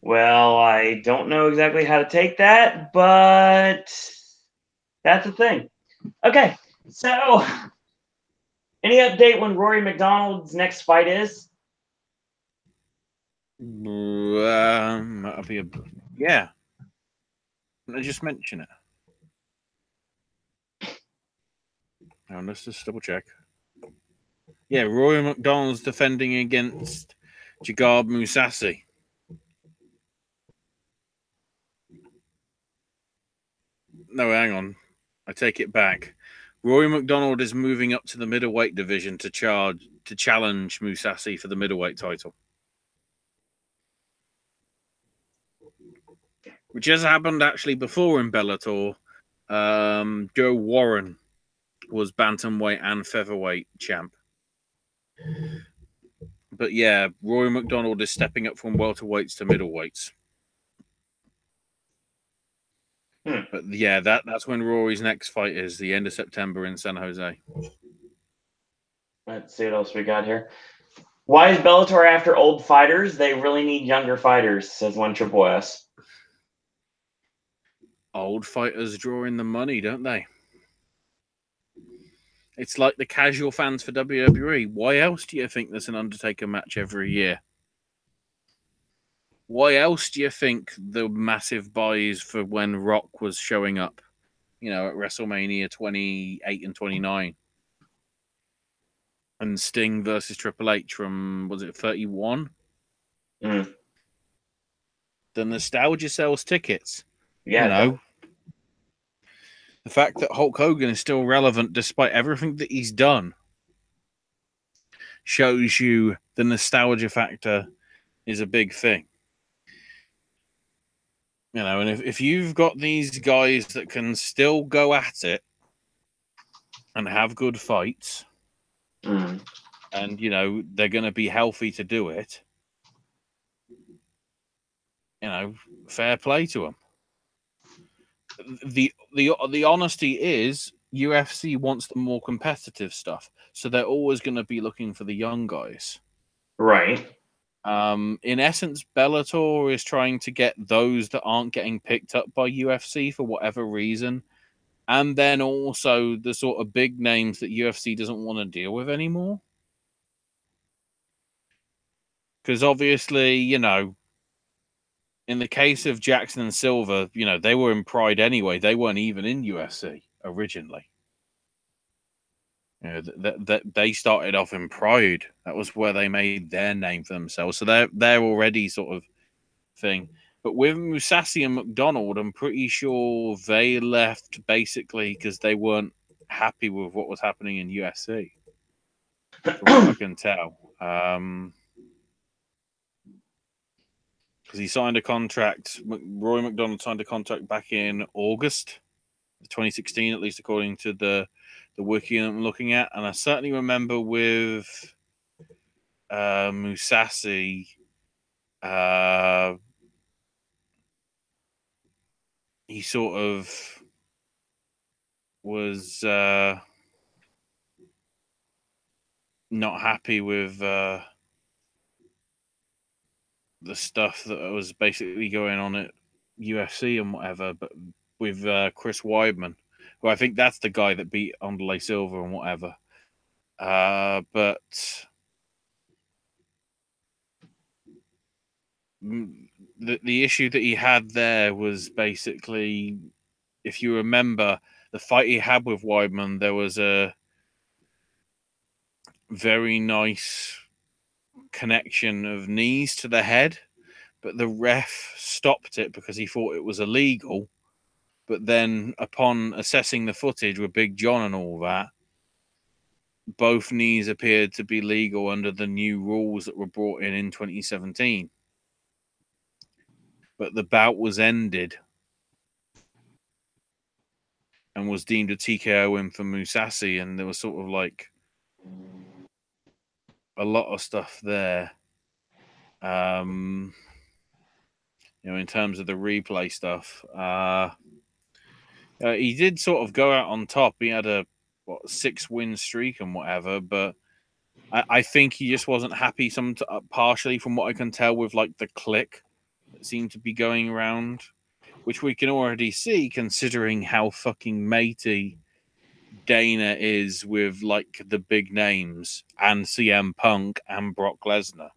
Well, I don't know exactly how to take that, but that's the thing. Okay, so any update when Rory McDonald's next fight is? That'll be yeah. I just mention it. Now, let's just double check. Yeah, Rory McDonald's defending against Jigard Mousasi. No, hang on. I take it back. Rory McDonald is moving up to the middleweight division to challenge Mousasi for the middleweight title, which has happened actually before in Bellator. Joe Warren was bantamweight and featherweight champ. But yeah, Rory McDonald is stepping up from welterweights to middleweights. But yeah, that's when Rory's next fight is, the end of September in San Jose. Let's see what else we got here. Why is Bellator after old fighters? They really need younger fighters, says one Triple S. Old fighters draw in the money, don't they? It's like the casual fans for WWE. Why else do you think there's an Undertaker match every year? Why else do you think the massive buys for when Rock was showing up, you know, at WrestleMania 28 and 29? And Sting versus Triple H from, was it 31? The nostalgia sells tickets. Yeah. You know, the fact that Hulk Hogan is still relevant despite everything that he's done shows you the nostalgia factor is a big thing. You know, and if you've got these guys that can still go at it and have good fights, and, you know, they're going to be healthy to do it, you know, fair play to them. The honesty is UFC wants the more competitive stuff, so they're always going to be looking for the young guys. Right. In essence, Bellator is trying to get those that aren't getting picked up by UFC for whatever reason, and then also the sort of big names that UFC doesn't want to deal with anymore. Because obviously, you know, in the case of Jackson and Silva, you know, they were in Pride anyway. They weren't even in UFC originally. You know, they started off in Pride. That was where they made their name for themselves. So they're already sort of thing. But with Mousasi and McDonald, I'm pretty sure they left basically because they weren't happy with what was happening in UFC. From what I can tell. because he signed a contract. Roy McDonald signed a contract back in August 2016, at least according to the wiki I'm looking at. And I certainly remember with Musashi, he sort of was not happy with the stuff that was basically going on at UFC and whatever, but with Chris Weidman, who I think that's the guy that beat Anderlei Silva and whatever. But the issue that he had there was basically, if you remember, the fight he had with Weidman, there was a very nice connection of knees to the head, but the ref stopped it because he thought it was illegal. But then upon assessing the footage with Big John and all that, both knees appeared to be legal under the new rules that were brought in 2017. But the bout was ended and was deemed a TKO win for Musashi, and there was sort of like a lot of stuff there. In terms of the replay stuff, he did sort of go out on top. He had a 6-win streak and whatever, but I think he just wasn't happy. Partially, from what I can tell, with like the click that seemed to be going around, which we can already see considering how fucking matey Dana is with like the big names and CM Punk and Brock Lesnar.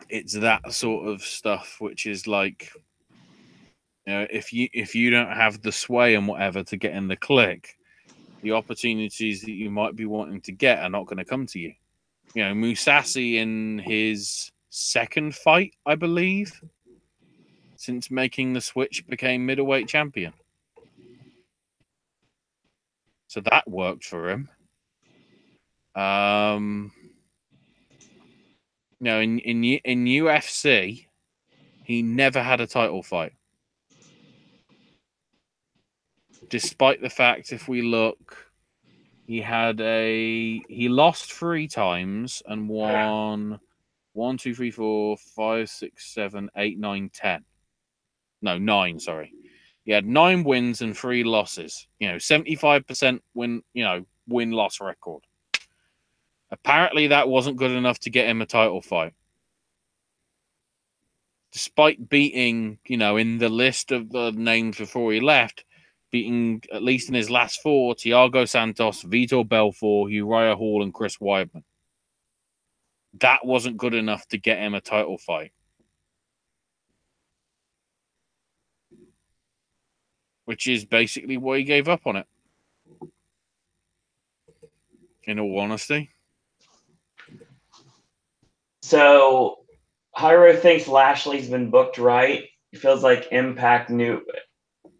It's that sort of stuff which is like, if you don't have the sway and whatever to get in the click, the opportunities that you might be wanting to get are not going to come to you. Musashi in his second fight, I believe, since making the switch, became middleweight champion. So that worked for him. In UFC, he never had a title fight. Despite the fact, if we look, he lost 3 times and won 1, 2, 3, 4, 5, 6, 7, 8, 9, 10. No, 9, sorry. He had 9 wins and 3 losses. 75% win-loss record. Apparently that wasn't good enough to get him a title fight. Despite beating, in the list of the names before he left, beating, at least in his last 4, Thiago Santos, Vitor Belfort, Uriah Hall, and Chris Weidman. That wasn't good enough to get him a title fight. Which is basically why he gave up on it. In all honesty. So, Hyro thinks Lashley's been booked right. It feels like Impact knew.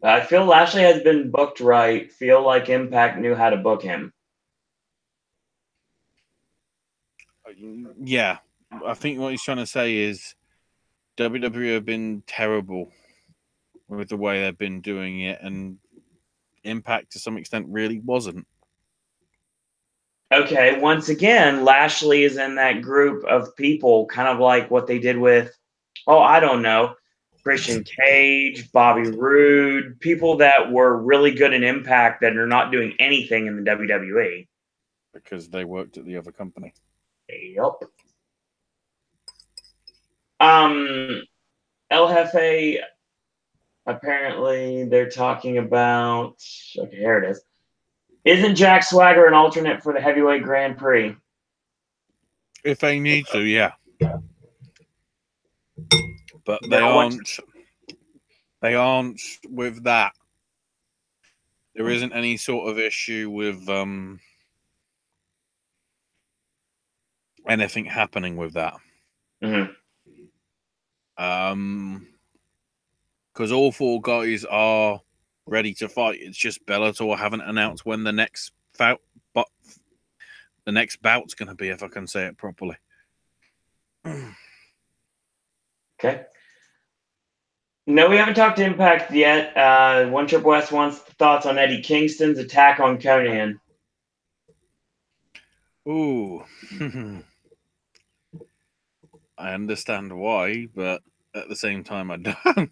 I feel Lashley has been booked right. Feel like Impact knew how to book him. Yeah. I think what he's trying to say is WWE have been terrible with the way they've been doing it, and Impact to some extent really wasn't. Okay, once again, Lashley is in that group of people, kind of like what they did with, I don't know, Christian Cage, Bobby Roode, people that were really good in Impact that are not doing anything in the WWE. Because they worked at the other company. Yep. El Jefe, apparently they're talking about, okay, here it is. Isn't Jack Swagger an alternate for the Heavyweight Grand Prix? If they need to, yeah. But they aren't. They aren't with that. There isn't any sort of issue with anything happening with that. Mm-hmm. Because all 4 guys are ready to fight. It's just Bellator haven't announced when the next the next bout's going to be, if I can say it properly. Okay. No, we haven't talked to Impact yet. One Triple S wants thoughts on Eddie Kingston's attack on Conan. Ooh. I understand why, but at the same time, I don't.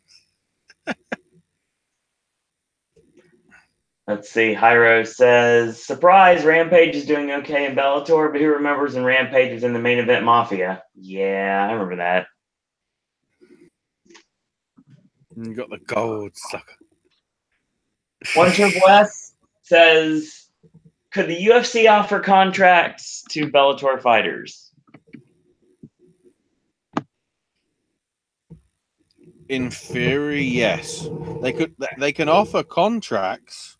Let's see. Hyro says, surprise, Rampage is doing okay in Bellator, but who remembers when Rampage was in the main event Mafia? Yeah, I remember that. You got the gold sucker. One Triple S says, could the UFC offer contracts to Bellator fighters? In theory, yes. They can offer contracts,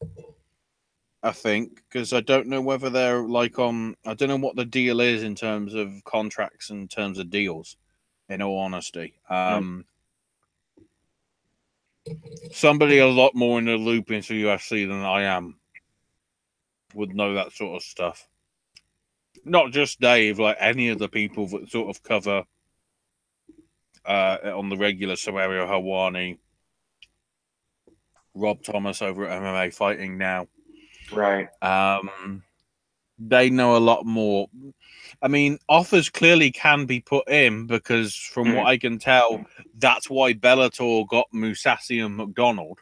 I think, because I don't know whether they're like on. I don't know what the deal is in terms of contracts and terms of deals. In all honesty, somebody a lot more in the loop into UFC than I am would know that sort of stuff. Not just Dave, like any of the people that sort of cover on the regular, Sawario Hawani, Rob Thomas over at MMA Fighting now. Right. They know a lot more. I mean, offers clearly can be put in because, from what I can tell, that's why Bellator got Mousasi and McDonald.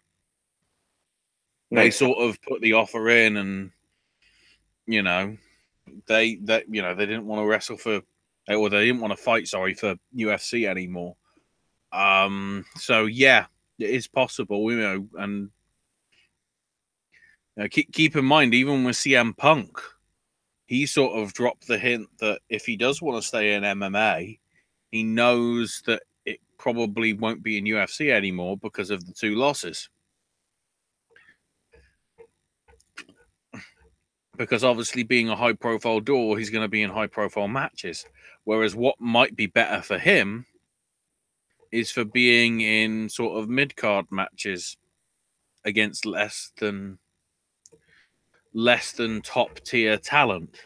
They sort of put the offer in, and they didn't want to wrestle for, or they didn't want to fight. Sorry, for UFC anymore. So yeah, it is possible, and keep in mind, even with CM Punk, he sort of dropped the hint that if he does want to stay in MMA, he knows that it probably won't be in UFC anymore because of the 2 losses. Because obviously being a high-profile door, he's going to be in high-profile matches. Whereas what might be better for him is for being in sort of mid-card matches against less than top-tier talent.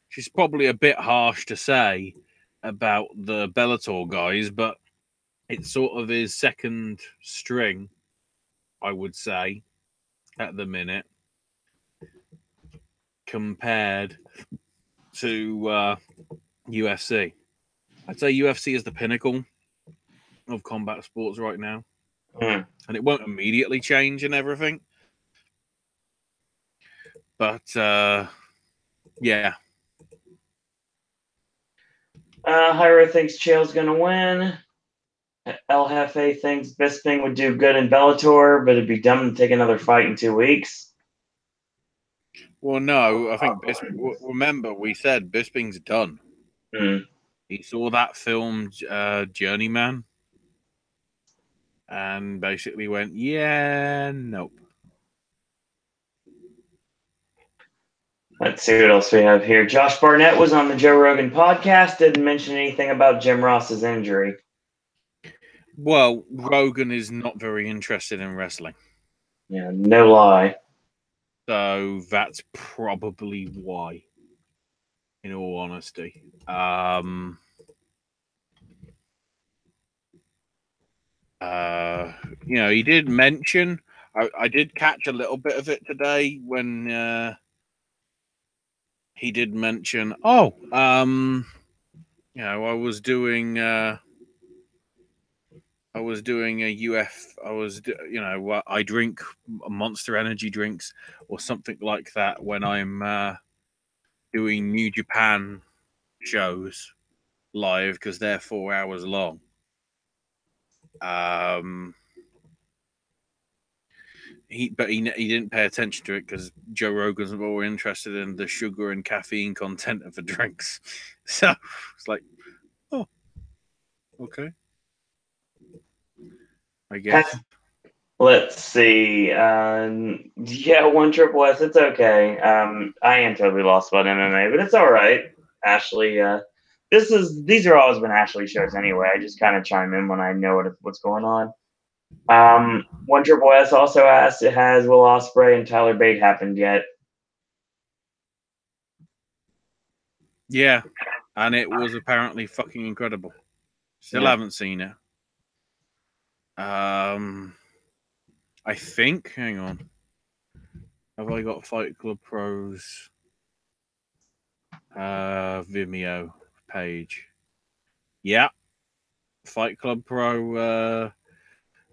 Which is probably a bit harsh to say about the Bellator guys, but it sort of is second string, I would say, at the minute, compared to UFC. I'd say UFC is the pinnacle of combat sports right now. And it won't immediately change and everything. But, yeah. Hyro thinks Chael's going to win. El Jefe thinks Bisping would do good in Bellator, but it'd be dumb to take another fight in 2 weeks. Well, no, I think remember, we said Bisping's done. He saw that film, Journeyman, and basically went, yeah, nope. Let's see what else we have here. Josh Barnett was on the Joe Rogan podcast, didn't mention anything about Jim Ross's injury. Well, Rogan is not very interested in wrestling. Yeah, no lie. So that's probably why, in all honesty. He did mention, I did catch a little bit of it today when he did mention, I was doing I drink Monster Energy drinks or something like that when I'm doing New Japan shows live because they're 4 hours long. He didn't pay attention to it because Joe Rogan's more interested in the sugar and caffeine content of the drinks. So it's like, oh, okay, I guess. Let's see. Yeah, One Triple S. It's okay. I am totally lost about MMA, but it's all right. Ashley, these are always been Ashley shows anyway. I just kind of chime in when I know what's going on. One Triple S also asked, has Will Ospreay and Tyler Bate happened yet? Yeah, and it was apparently fucking incredible. Still haven't seen it. I think. Hang on. Have I got Fight Club Pro's Vimeo page? Yeah, Fight Club Pro.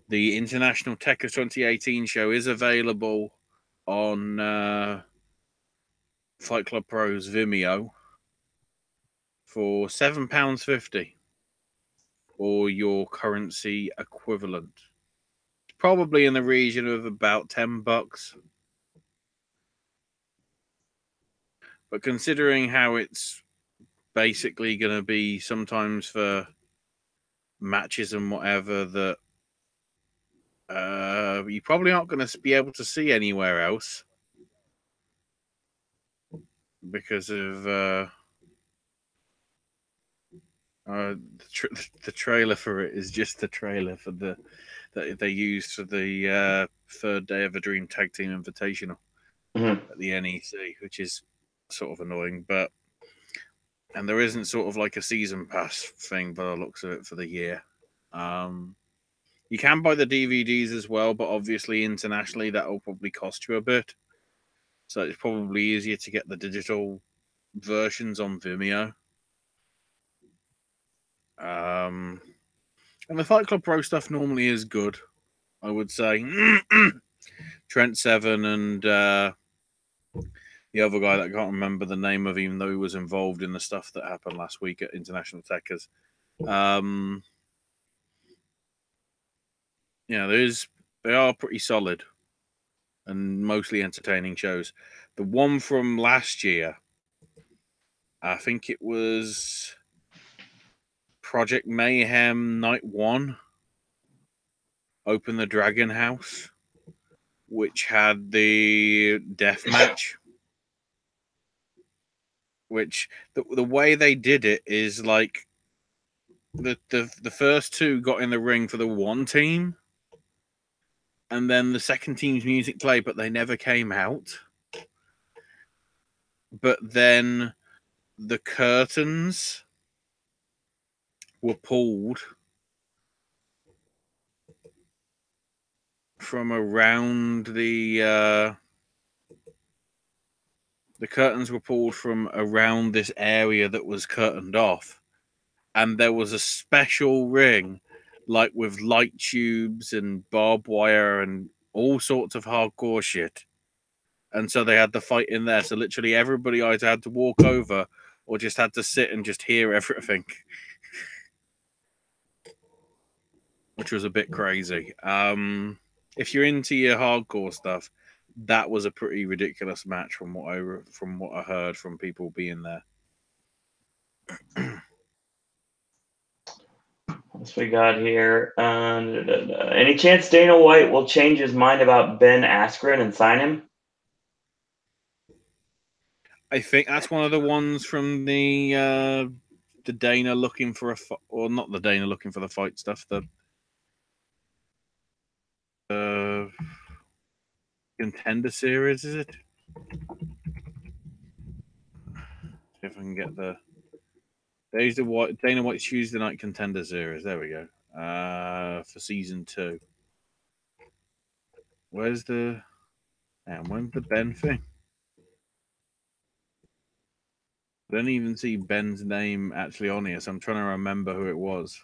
The International Tekka 2018 show is available on Fight Club Pro's Vimeo for £7.50 or your currency equivalent. Probably in the region of about $10. But considering how it's basically going to be sometimes for matches and whatever that you probably aren't going to be able to see anywhere else because of the trailer for it is just the trailer for that they used for the third day of a Dream Tag Team Invitational at the NEC, which is sort of annoying. And there isn't sort of like a season pass thing by the looks of it for the year. You can buy the DVDs as well, but obviously internationally that will probably cost you a bit. So it's probably easier to get the digital versions on Vimeo. And the Fight Club Pro stuff normally is good, I would say. Trent Seven and the other guy that I can't remember the name of, even though he was involved in the stuff that happened last week at International Techers. They are pretty solid and mostly entertaining shows. The one from last year, I think it was Project Mayhem Night 1, Open the Dragon House, which had the death match. Which the way they did it is like the first two got in the ring for the one team, and then the second team's music played, but they never came out. But then the curtains were pulled from around the curtains were pulled from around this area that was curtained off, and there was a special ring, like with light tubes and barbed wire and all sorts of hardcore shit. And so they had the fight in there. So literally everybody either had to walk over or just had to sit and just hear everything, which was a bit crazy. If you're into your hardcore stuff, that was a pretty ridiculous match from what I heard from people being there. What's we got here? Any chance Dana White will change his mind about Ben Askren and sign him? I think that's one of the ones from the Dana looking for or not the Dana looking for the fight stuff. The Contender Series, is it? See if I can get the Dana White's Tuesday Night Contender Series. There we go. For season 2. When's the Ben thing? I don't even see Ben's name actually on here, so I'm trying to remember who it was.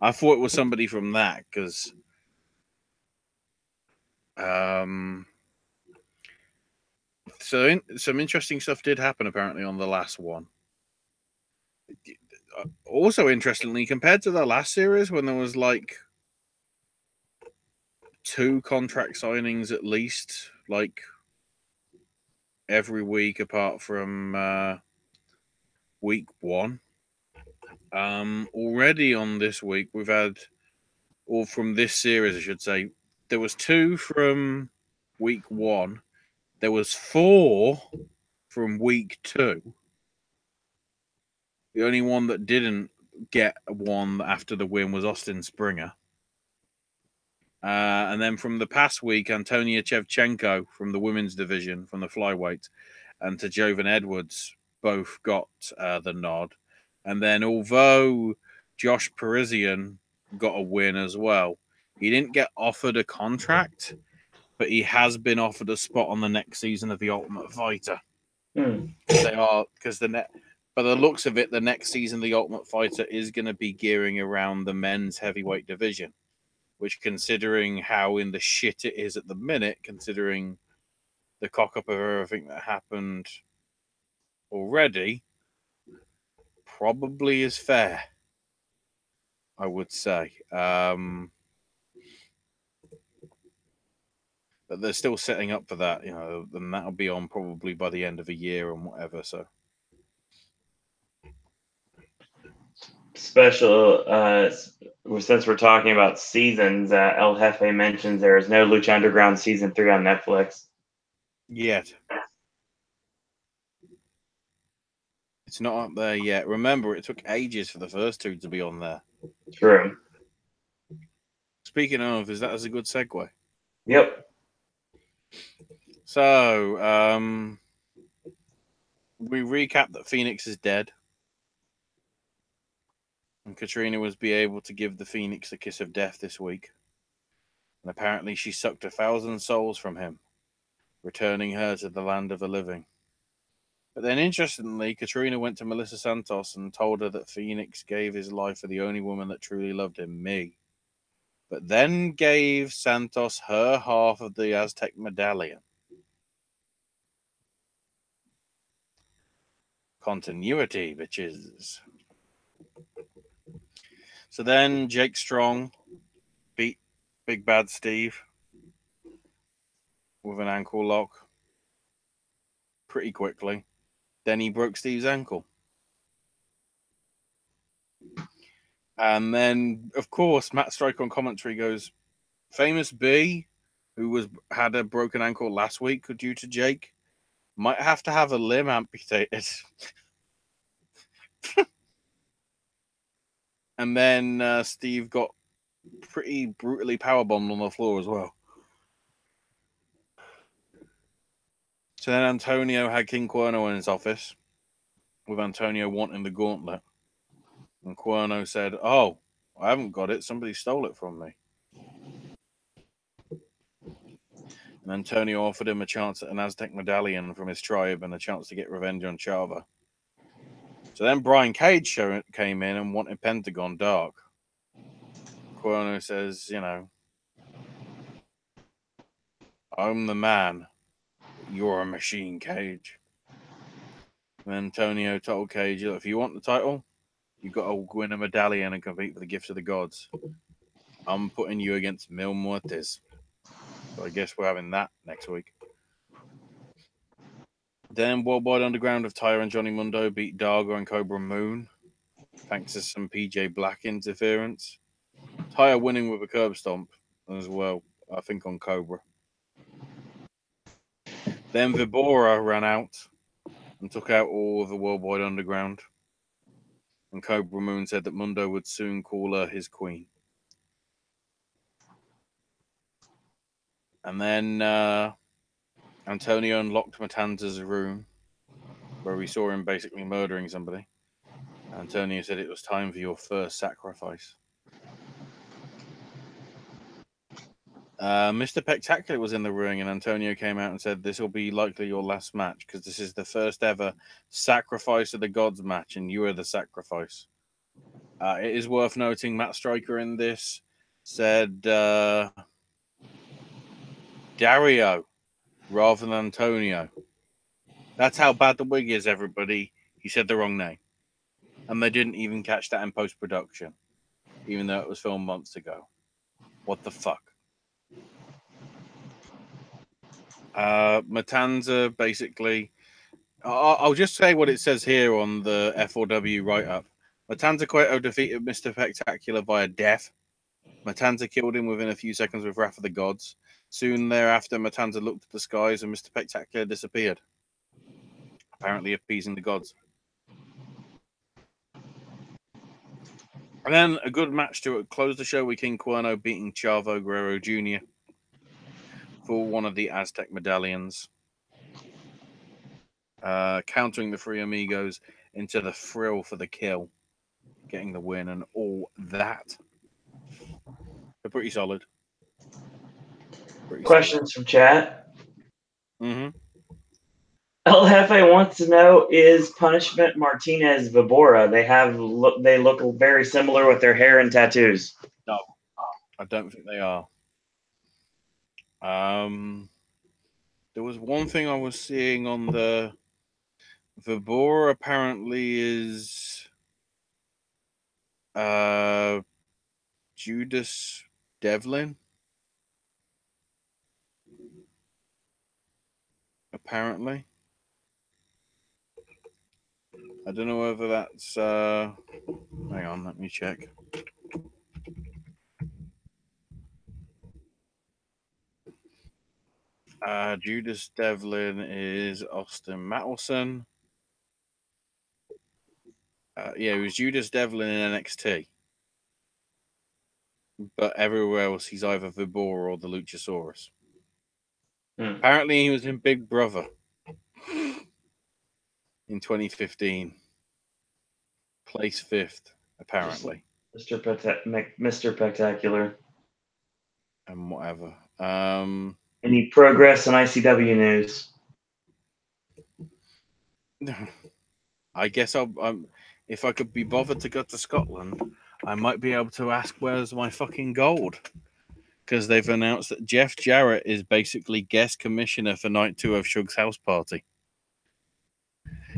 I thought it was somebody from that because so some interesting stuff did happen apparently on the last one. Also, interestingly, compared to the last series when there was like 2 contract signings at least, like every week apart from week 1. Already on this week we've had, or from this series I should say, there was 2 from week 1. There was 4 from week 2. The only one that didn't get one after the win was Austin Springer. And then from the past week, Antonia Shevchenko from the women's division, from the flyweight, and to Jovan Edwards both got the nod. And then although Josh Parisian got a win as well, he didn't get offered a contract, but he has been offered a spot on the next season of The Ultimate Fighter. They are, because by the looks of it, the next season of The Ultimate Fighter is going to be gearing around the men's heavyweight division, which, considering how in the shit it is at the minute, considering the cock up of everything that happened already, probably is fair, I would say. But they're still setting up for that, and that'll be on probably by the end of the year and whatever. So Special, since we're talking about seasons, El Jefe mentions there is no Lucha Underground season 3 on Netflix yet. It's not up there yet. Remember, it took ages for the first two to be on there. True. Speaking of, is that a good segue? Yep. So, we recap that Phoenix is dead. And Katrina was be able to give the Phoenix the kiss of death this week. And apparently she sucked 1,000 souls from him, returning her to the land of the living. But then, interestingly, Katrina went to Melissa Santos and told her that Phoenix gave his life for the only woman that truly loved him, me. But then gave Santos her half of the Aztec medallion. Continuity, bitches. So then Jake Strong beat Big Bad Steve with an ankle lock pretty quickly. Then he broke Steve's ankle. And then, of course, Matt Striker on commentary goes, Famous B, who had a broken ankle last week due to Jake, might have to have a limb amputated. And then Steve got pretty brutally powerbombed on the floor as well. So then Antonio had King Cuerno in his office, with Antonio wanting the gauntlet. And Cuerno said, "Oh, I haven't got it. Somebody stole it from me." And Antonio offered him a chance at an Aztec medallion from his tribe and a chance to get revenge on Chava. So then Brian Cage came in and wanted Pentagon Dark. Cuerno says, I'm the man, but you're a machine, Cage. And Antonio told Cage, if you want the title, you've got to win a medallion and compete for the gifts of the gods. I'm putting you against Mil Muertes. So I guess we're having that next week. Then Worldwide Underground of Tyra and Johnny Mundo beat Dargo and Cobra Moon, thanks to some PJ Black interference. Tyra winning with a curb stomp as well, I think, on Cobra. Then Vibora ran out and took out all of the Worldwide Underground. And Cobra Moon said that Mundo would soon call her his queen. And then Antonio unlocked Matanza's room, where we saw him basically murdering somebody. Antonio said it was time for your first sacrifice. Mr. Spectacular was in the ring, and Antonio came out and said this will be likely your last match because this is the first ever Sacrifice of the Gods match, and you are the sacrifice. It is worth noting Matt Striker in this said Dario rather than Antonio. That's how bad the wig is, everybody. He said the wrong name. And they didn't even catch that in post-production, even though it was filmed months ago. What the fuck? Matanza, basically... I'll just say what it says here on the F4W write-up. Matanza Cueto defeated Mr. Spectacular via death. Matanza killed him within a few seconds with Wrath of the Gods. Soon thereafter, Matanza looked at the skies and Mr. Spectacular disappeared, apparently appeasing the gods. And then a good match to close the show with King Cuerno beating Chavo Guerrero Jr. for one of the Aztec medallions. countering the Three Amigos into the Thrill for the kill, getting the win and all that. They're pretty solid. Questions from chat. Mm-hmm. El Jefe wants to know: is Punishment Martinez Vibora? They look very similar with their hair and tattoos. No, I don't think they are. There was one thing I was seeing on the Vibora. Apparently, is Judas Devlin. Apparently, I don't know whether that's. Hang on, let me check. Judas Devlin is Austin Mattelson. Yeah, it was Judas Devlin in NXT. But everywhere else, he's either Vibora or the Luchasaurus. Apparently, he was in Big Brother in 2015. Placed 5th, apparently. Mr. Spectacular. And whatever. Any progress in ICW news? I guess if I could be bothered to go to Scotland, I might be able to ask where's my fucking gold. Because they've announced that Jeff Jarrett is basically guest commissioner for night 2 of Shug's house party.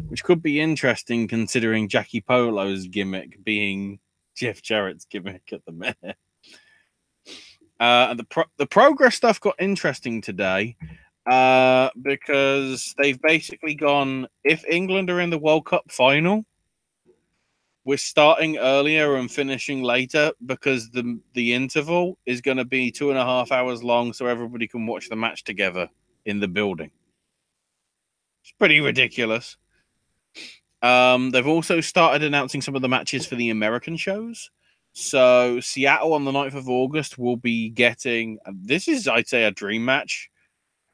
Which could be interesting considering Jackie Polo's gimmick being Jeff Jarrett's gimmick at the minute. And the progress stuff got interesting today because they've basically gone, if England are in the World Cup final, we're starting earlier and finishing later because the interval is going to be 2.5 hours long so everybody can watch the match together in the building. It's pretty ridiculous. They've also started announcing some of the matches for the American shows. So Seattle on the 9th of August will be getting, this is, I'd say, a dream match.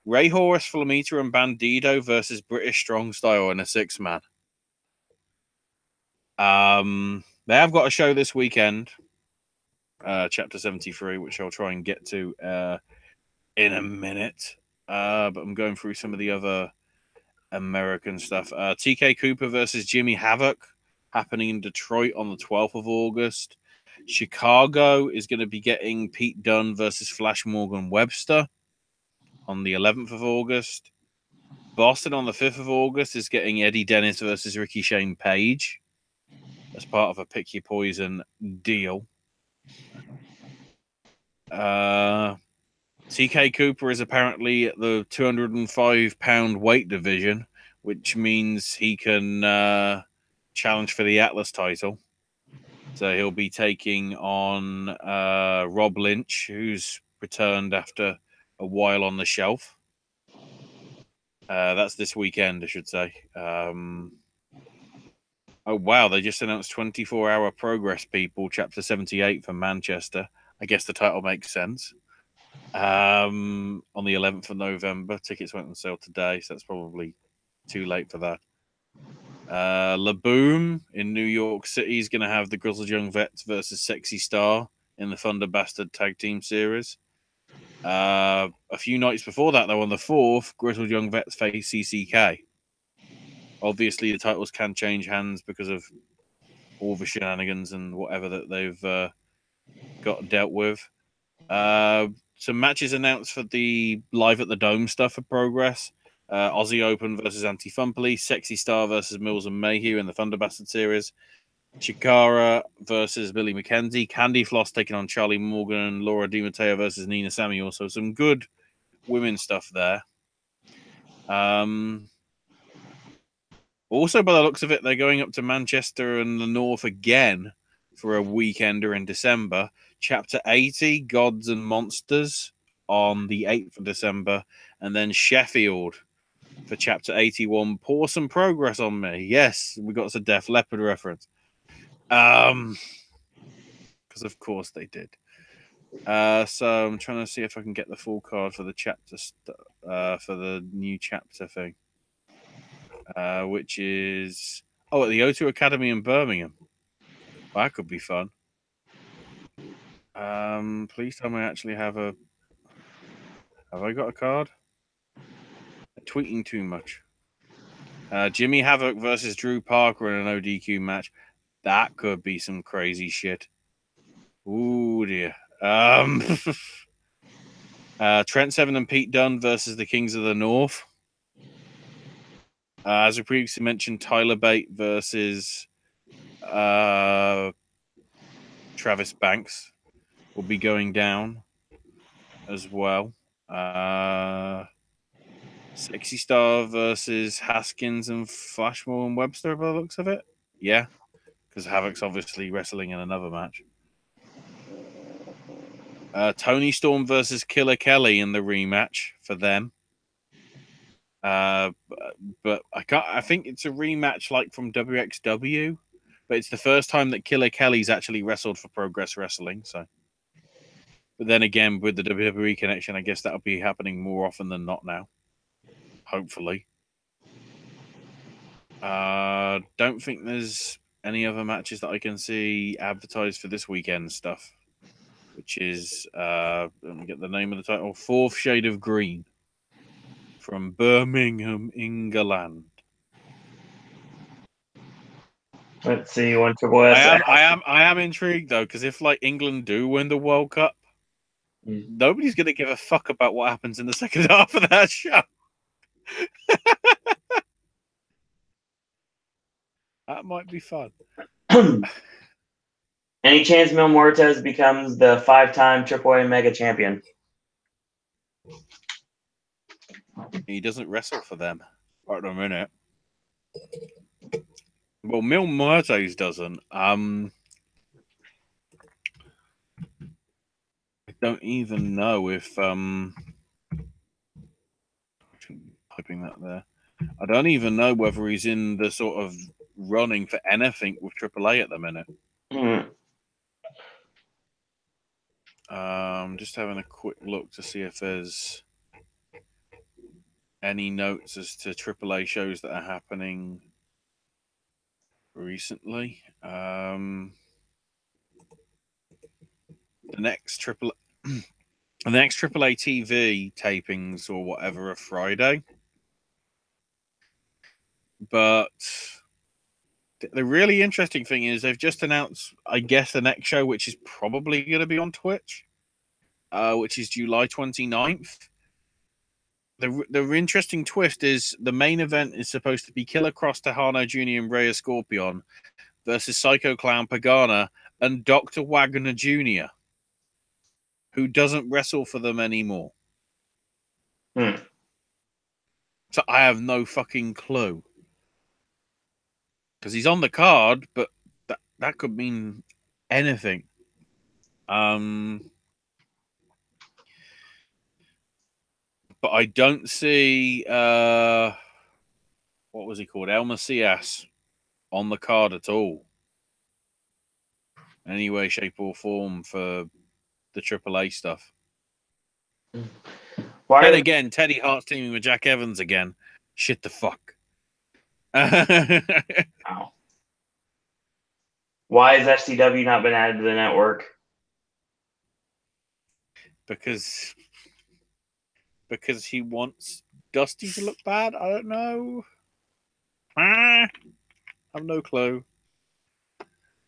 Ray Horus, Flamita, and Bandido versus British Strong Style in a 6-man. They have got a show this weekend, Chapter 73, which I'll try and get to in a minute. But I'm going through some of the other American stuff. TK Cooper versus Jimmy Havoc happening in Detroit on the 12th of August. Chicago is going to be getting Pete Dunne versus Flash Morgan Webster on the 11th of August. Boston on the 5th of August is getting Eddie Dennis versus Ricky Shane Page as part of a Pick Your Poison deal. TK Cooper is apparently at the 205-pound weight division, which means he can challenge for the Atlas title. So he'll be taking on Rob Lynch, who's returned after a while on the shelf. That's this weekend, I should say. Oh, wow. They just announced 24-hour progress, people, Chapter 78 for Manchester. I guess the title makes sense. On the 11th of November. Tickets went on sale today, so that's probably too late for that. La Boom in New York City is going to have the Grizzled Young Vets versus Sexy Star in the Thunder Bastard Tag Team Series. A few nights before that, though, on the 4th, Grizzled Young Vets face CCK. Obviously, the titles can change hands because of all the shenanigans and whatever that they've got dealt with. Some matches announced for the Live at the Dome stuff for Progress. Aussie Open versus Anti-Fun Police. Sexy Star versus Mills and Mayhew in the Thunder Bastard series. Chikara versus Billy McKenzie. Candy Floss taking on Charlie Morgan. Laura DiMatteo versus Nina Samuel. So some good women's stuff there. Also, by the looks of it, they're going up to Manchester and the North again for a weekender in December. Chapter 80, Gods and Monsters, on the 8th of December. And then Sheffield for Chapter 81. Pour some progress on me. Yes, we got some Def Leppard reference. Because of course they did. So I'm trying to see if I can get the full card for the chapter for the new chapter thing. which is at the O2 Academy in Birmingham. Well, that could be fun. Please tell me I actually have a. Have I got a card? I'm tweeting too much. Jimmy Havoc versus Drew Parker in an ODQ match. That could be some crazy shit. Ooh dear. Trent Seven and Pete Dunne versus the Kings of the North. As we previously mentioned, Tyler Bate versus Travis Banks will be going down as well. Sexy Star versus Haskins and Flashmore and Webster by the looks of it. Yeah, because Havoc's obviously wrestling in another match. Tony Storm versus Killer Kelly in the rematch for them. But I think it's a rematch like from WXW, but it's the first time that Killer Kelly's actually wrestled for Progress Wrestling. So, but then again, with the WWE connection, I guess that'll be happening more often than not now. Hopefully. Don't think there's any other matches that I can see advertised for this weekend stuff, which is let me get the name of the title: Fourth Shade of Green from Birmingham, England. Let's see when Triple S. I am intrigued though, because if like England do win the World Cup, nobody's gonna give a fuck about what happens in the second half of that show. That might be fun. Any chance Mil Muertes becomes the 5-time AAA Mega Champion? He doesn't wrestle for them right at the minute. Well, Mil Muertes doesn't. I don't even know if typing that there. I don't even know whether he's in the sort of running for anything with AAA at the minute. Just having a quick look to see if there's any notes as to AAA shows that are happening recently. The next AAA TV tapings or whatever are Friday. But the really interesting thing is they've just announced, I guess, the next show, which is probably going to be on Twitch, which is July 29th. The interesting twist is the main event is supposed to be Killer Cross Tejano Jr. and Rey Scorpion versus Psycho Clown Pagana and Dr. Wagner Jr., who doesn't wrestle for them anymore. So I have no fucking clue. Because he's on the card, but that could mean anything. But I don't see what was he called? El Macias on the card at all. Any way, shape, or form for the AAA stuff. Then again, Teddy Hart's teaming with Jack Evans again. Shit the fuck. Wow. Why has FCW not been added to the network? Because he wants Dusty to look bad? I don't know. I have no clue.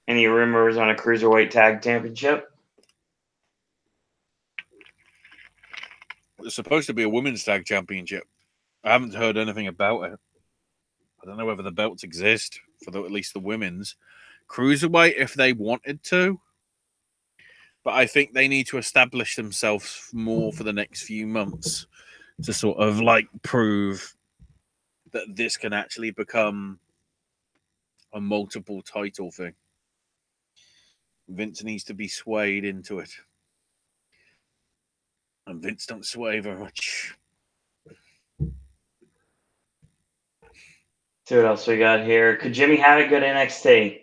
Any rumors on a Cruiserweight Tag Championship? It's supposed to be a women's tag championship. I haven't heard anything about it. I don't know whether the belts exist for at least the women's. Cruiserweight, if they wanted to. But I think they need to establish themselves more for the next few months to sort of like prove that this can actually become a multiple title thing. Vince needs to be swayed into it. And Vince don't sway very much. See what else we got here. Could Jimmy Havoc go to NXT?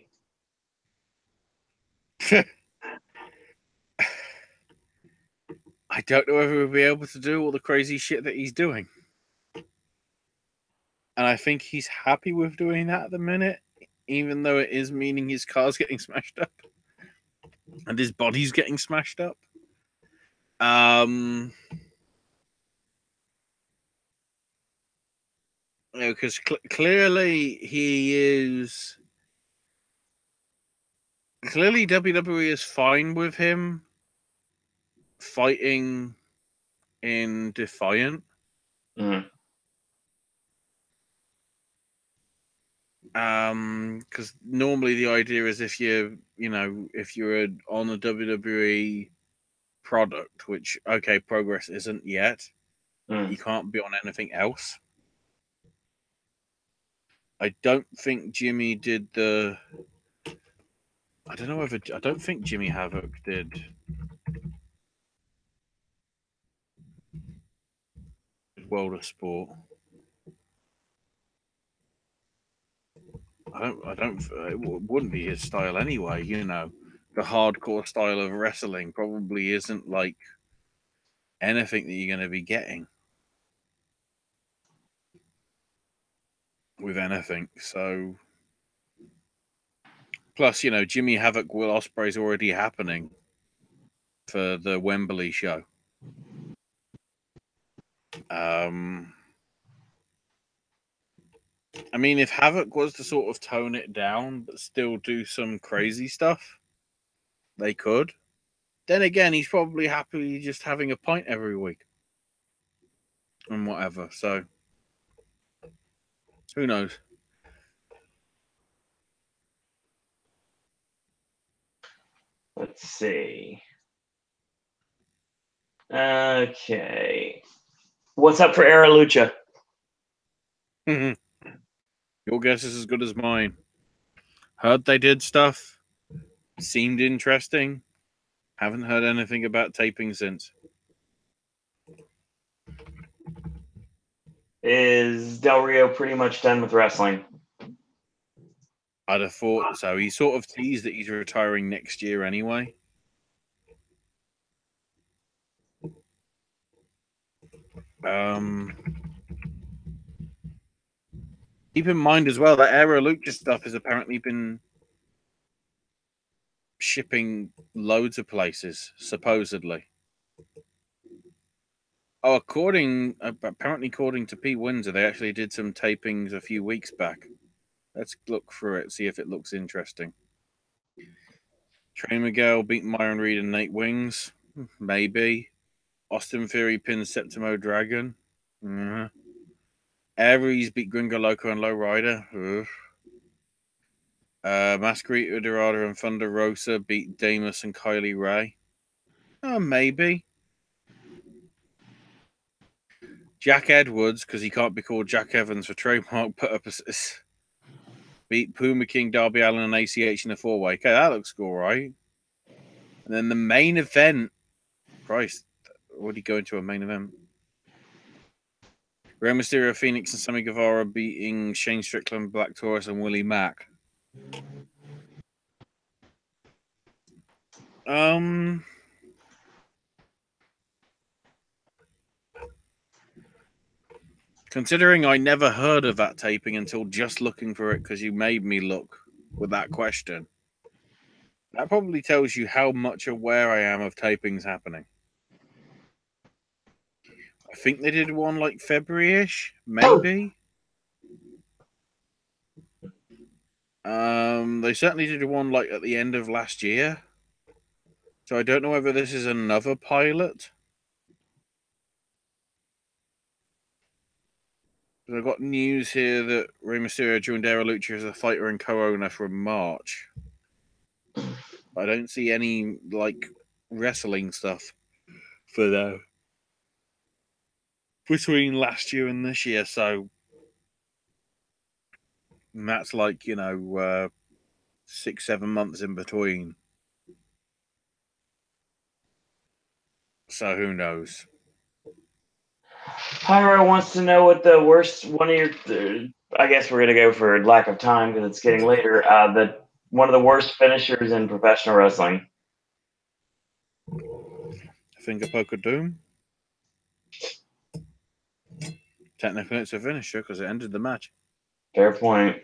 I don't know if he'll be able to do all the crazy shit that he's doing. And I think he's happy with doing that at the minute, even though it is meaning his car's getting smashed up and his body's getting smashed up. Because clearly he is. Clearly, WWE is fine with him fighting in Defiant. Mm. Because normally the idea is if you're on a WWE product, which Progress isn't yet, you can't be on anything else. I don't think Jimmy did the. I don't think Jimmy Havoc did World of Sport. It wouldn't be his style anyway. The hardcore style of wrestling probably isn't like anything that you're going to be getting with anything. So, plus, Jimmy Havoc Will Ospreay's already happening for the Wembley show. I mean, if Havoc was to sort of tone it down but still do some crazy stuff, they could. Then again, he's probably happy just having a pint every week and whatever. So, who knows? Let's see. Okay. What's up for Era Lucha? Your guess is as good as mine. Heard they did stuff. Seemed interesting. Haven't heard anything about taping since. Is Del Rio pretty much done with wrestling? I'd have thought so. He sort of teased that he's retiring next year anyway. Keep in mind as well that Era Lucha stuff has apparently been shipping loads of places, supposedly. Oh, apparently according to Pete Windsor, they actually did some tapings a few weeks back. Let's look through it, see if it looks interesting. Trey Miguel beat Myron Reed and Nate Wings. Maybe. Austin Theory pinned Septimo Dragon. Aries beat Gringo Loco and Low Rider. Masquerade Dorado and Thunder Rosa beat Damus and Kylie Ray. Maybe. Jack Edwards, because he can't be called Jack Evans for trademark purposes, beat Puma King, Darby Allin, and ACH in a four-way. Okay, that looks all right. And then the main event. Christ, already going to a main event. Rey Mysterio, Phoenix, and Sammy Guevara beating Shane Strickland, Black Taurus, and Willie Mack. Considering I never heard of that taping until just looking for it because you made me look with that question, that probably tells you how much aware I am of tapings happening. I think they did one like February-ish, maybe. They certainly did one like at the end of last year. So I don't know whether this is another pilot. But I've got news here that Rey Mysterio joined Era Lucha as a fighter and co-owner from March. I don't see any like wrestling stuff for that between last year and this year. So that's like 6-7 months in between. So who knows? Pyro wants to know what the worst one of your. I guess we're gonna go for lack of time because it's getting later. One of the worst finishers in professional wrestling. Finger Poke of Doom. Technically, it's a finisher because it ended the match. Fair point.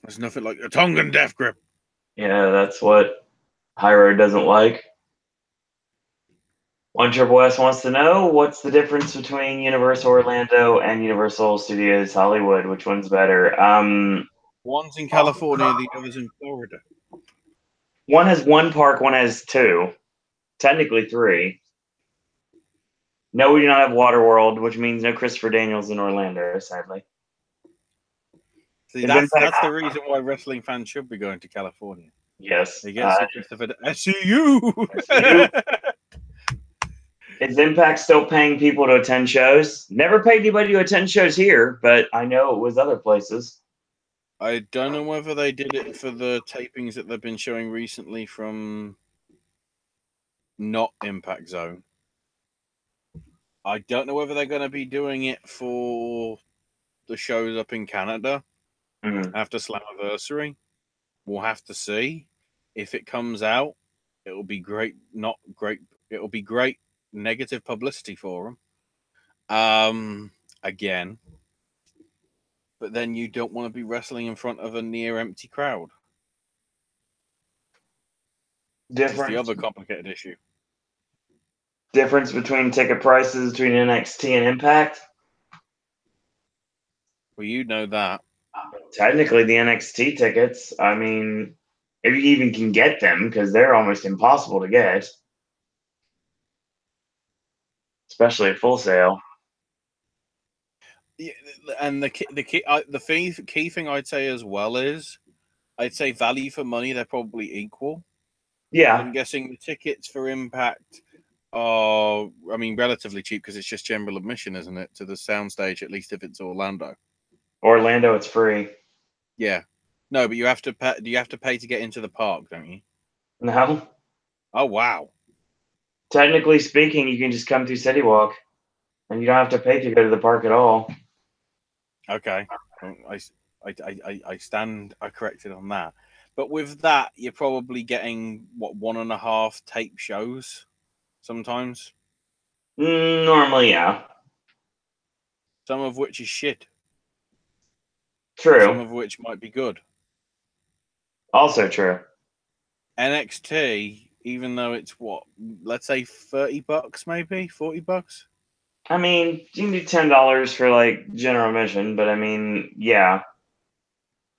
There's nothing like a Tongan death grip. Yeah, that's what High Road doesn't like. One Triple S wants to know what's the difference between Universal Orlando and Universal Studios Hollywood? Which one's better? One's in California, the other's in Florida. One has one park, one has two. Technically three. No, we do not have Waterworld, which means no Christopher Daniels in Orlando, sadly. See, that's the reason why wrestling fans should be going to California. Yes. They get to Christopher. SCU. Is Impact still paying people to attend shows? Never paid anybody to attend shows here, but I know it was other places. I don't know whether they did it for the tapings that they've been showing recently from not Impact Zone. I don't know whether they're going to be doing it for the shows up in Canada after Slammiversary. We'll have to see. If it comes out, it'll be great. Not great. It'll be great negative publicity for them. Again. But then you don't want to be wrestling in front of a near empty crowd. That's the other complicated issue. Difference between ticket prices between NXT and Impact? Well, you know that. Technically, the NXT tickets, I mean, if you even can get them, because they're almost impossible to get, especially at Full Sail. Yeah, and the key thing I'd say as well is, I'd say value for money, they're probably equal. Yeah. I'm guessing the tickets for Impact are, I mean, relatively cheap because it's just general admission, isn't it, to the soundstage, at least if it's Orlando. Orlando, it's free. Yeah. No, but you have to pay. Do you have to pay to get into the park, don't you? No. Oh, wow. Technically speaking, you can just come through City Walk, and you don't have to pay to go to the park at all. Okay. Well, I stand corrected on that. But with that, you're probably getting, what, 1.5 tape shows sometimes? Normally, yeah. Some of which is shit. True. Some of which might be good. Also true. NXT, even though it's what, let's say $30 maybe, $40. I mean, you can do $10 for like general admission, but I mean, yeah.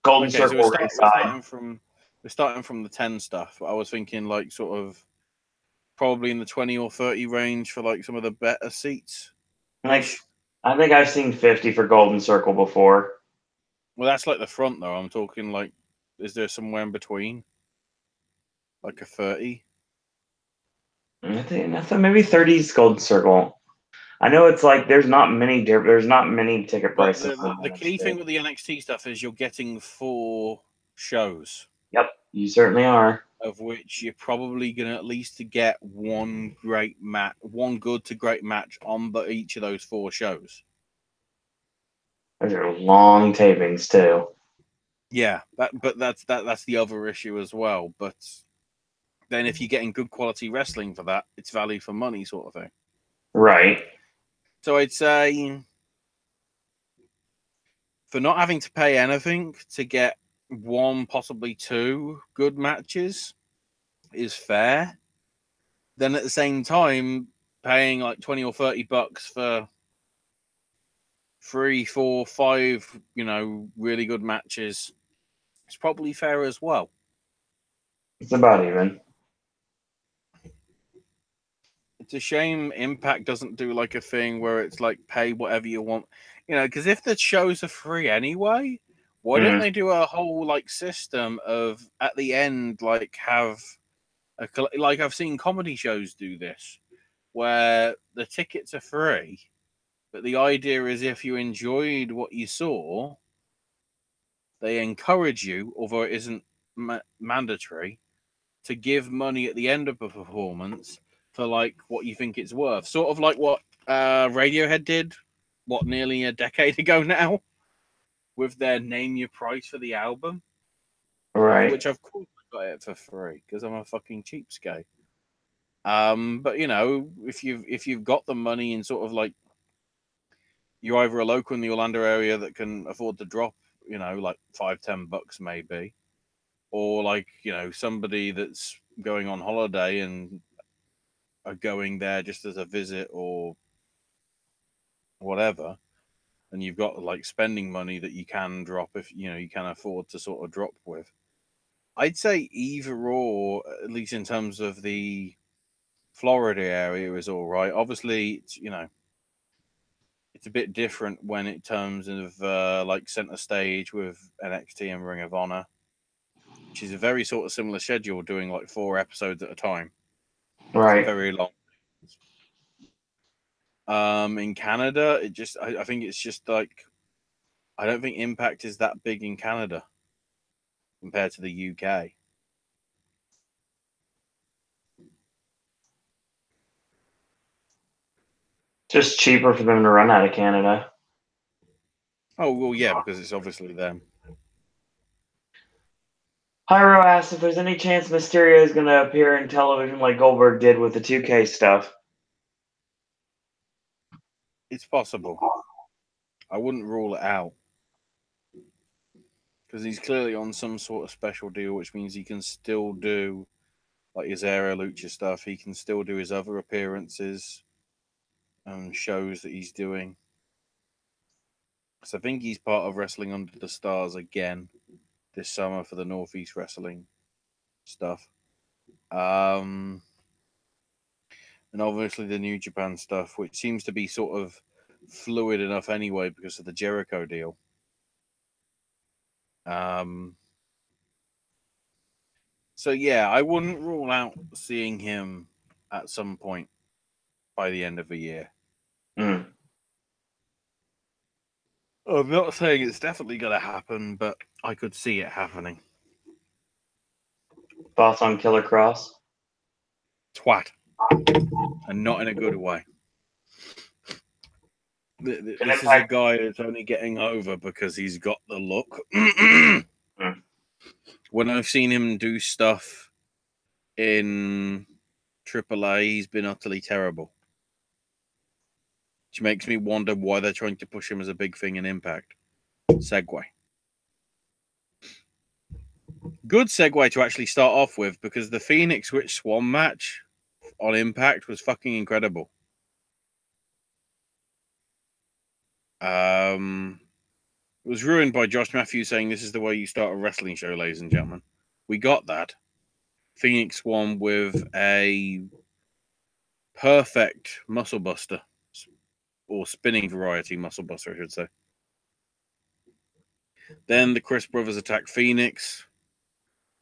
Golden Circle ringside. We're starting from the 10 stuff. I was thinking like sort of probably in the 20 or 30 range for like some of the better seats. Like, I think I've seen 50 for Golden Circle before. Well, that's like the front though. I'm talking like, is there somewhere in between? Like a 30? I think maybe 30 is Golden Circle. I know it's like there's not many ticket prices. The key thing with the NXT stuff is you're getting 4 shows. Yep, you certainly are. Of which you're probably going to at least get one great match, one good to great match on each of those 4 shows. Those are long tapings too. Yeah, but that's the other issue as well. But then if you're getting good quality wrestling for that, it's value for money sort of thing. Right. So I'd say for not having to pay anything to get 1, possibly 2 good matches is fair. Then at the same time, paying like $20 or $30 for 3, 4, 5, really good matches, it's probably fair as well. It's about even. It's a shame Impact doesn't do like a thing where it's like pay whatever you want, because if the shows are free anyway, why don't they do a whole like system of at the end like have like I've seen comedy shows do this where the tickets are free, but the idea is if you enjoyed what you saw, they encourage you, although it isn't mandatory, to give money at the end of a performance for like what you think it's worth. Sort of like what Radiohead did, nearly a decade ago now, with their Name Your Price for the album. Right. Which of course I got it for free because I'm a fucking cheapskate. But if you've got the money and sort of like you're either a local in the Orlando area that can afford to drop, like $5-10 maybe, or like somebody that's going on holiday and are going there just as a visit or whatever, and you've got like spending money that you can drop if you can afford to sort of drop with. I'd say either or, at least in terms of the Florida area, is all right. Obviously, it's a bit different when it terms of like center stage with NXT and Ring of Honor, which is a very sort of similar schedule, doing like 4 episodes at a time. Right. Very long. In Canada, I think it's just like I don't think Impact is that big in Canada compared to the UK. Just cheaper for them to run out of Canada. Oh well, yeah, because it's obviously them. Hyro asks if there's any chance Mysterio is going to appear in television like Goldberg did with the 2K stuff. It's possible. I wouldn't rule it out because he's clearly on some sort of special deal, which means he can still do like his Era Lucha stuff. He can still do his other appearances and shows that he's doing. So I think he's part of Wrestling Under the Stars again this summer for the Northeast Wrestling stuff. And obviously the New Japan stuff, which seems to be sort of fluid enough anyway because of the Jericho deal. So yeah, I wouldn't rule out seeing him at some point by the end of the year. Mm. I'm not saying it's definitely going to happen, but I could see it happening. Thoughts on Killer Cross? Twat. And not in a good way. This is a guy that's only getting over because he's got the look. When I've seen him do stuff in AAA, he's been utterly terrible. Which makes me wonder why they're trying to push him as a big thing in Impact. Segue. Good segue to actually start off with, because the Phoenix Rich Swan match on Impact was fucking incredible. It was ruined by Josh Matthews saying this is the way you start a wrestling show, ladies and gentlemen. We got that. Phoenix Swan with a perfect muscle buster, or spinning variety muscle buster, I should say. Then the Chris brothers attack Phoenix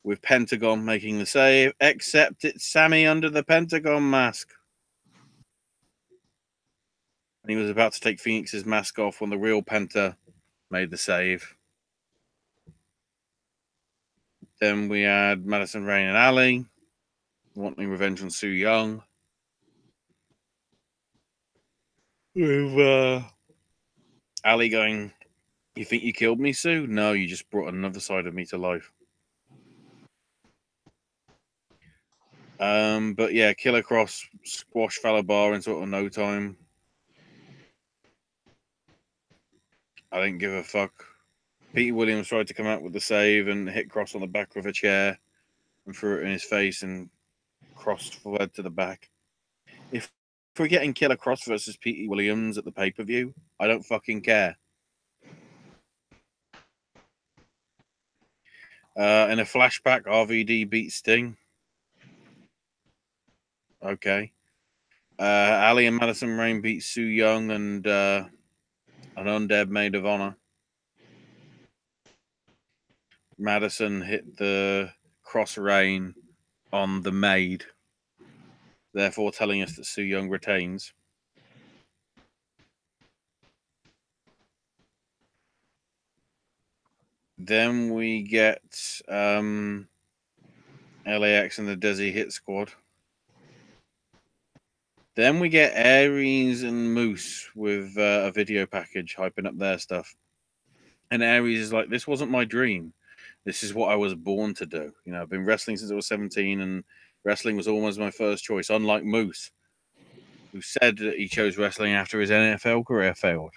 with Pentagon making the save, except it's Sammy under the Pentagon mask. And he was about to take Phoenix's mask off when the real Penta made the save. Then we had Madison Rayne and Ali wanting revenge on Su Yung. With Ali going, "You think you killed me, Sue? No, you just brought another side of me to life." But yeah, Killer Cross squash Fallah Bar in sort of no time. I didn't give a fuck. Pete Williams tried to come out with the save and hit Cross on the back with a chair and threw it in his face, and Cross fled to the back. If we're getting Killer Cross versus Pete Williams at the pay-per-view, I don't fucking care. In a flashback, RVD beat Sting. Okay. Ali and Madison Rayne beat Su Yung and an undead Maid of Honor. Madison hit the cross Rain on the Maid, therefore telling us that Su Yung retains. Then we get LAX and the Desi Hit Squad. Then we get Aries and Moose with a video package hyping up their stuff. And Aries is like, this wasn't my dream. This is what I was born to do. I've been wrestling since I was 17, and Wrestling was almost my first choice, unlike Moose, who said that he chose wrestling after his NFL career failed.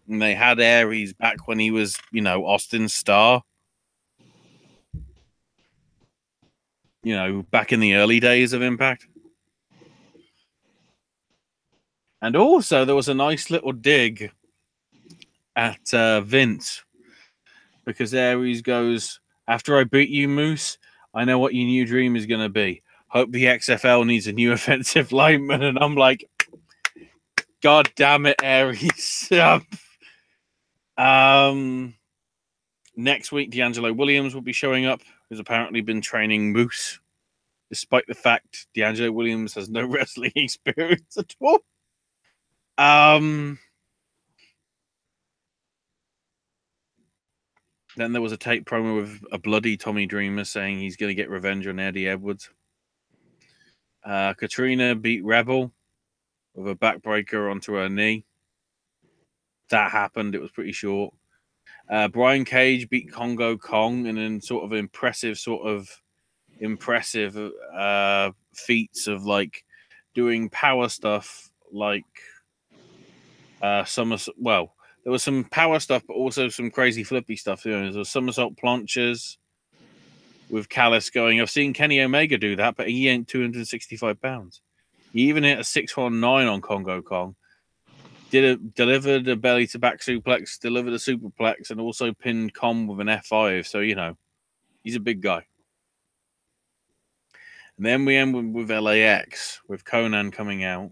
And they had Aries back when he was, Austin's star. Back in the early days of Impact. And also, there was a nice little dig at Vince, because Aries goes, after I beat you, Moose, I know what your new dream is going to be. Hope the XFL needs a new offensive lineman. And I'm like, God damn it, Aries. Next week, D'Angelo Williams will be showing up, who's apparently been training Moose, despite the fact D'Angelo Williams has no wrestling experience at all. Then there was a tape promo with a bloody Tommy Dreamer saying he's going to get revenge on Eddie Edwards. Katrina beat Rebel with a backbreaker onto her knee. That happened. It was pretty short. Brian Cage beat Congo Kong in an impressive feats of like doing power stuff like somersault. Well, there was some power stuff, but also some crazy flippy stuff. There was somersault planches with Callis going. I've seen Kenny Omega do that, but he ain't 265 pounds. He even hit a 619 on Congo Kong. Delivered a belly to back suplex, delivered a superplex, and also pinned Com with an F5. So, he's a big guy. And then we end with LAX, with Conan coming out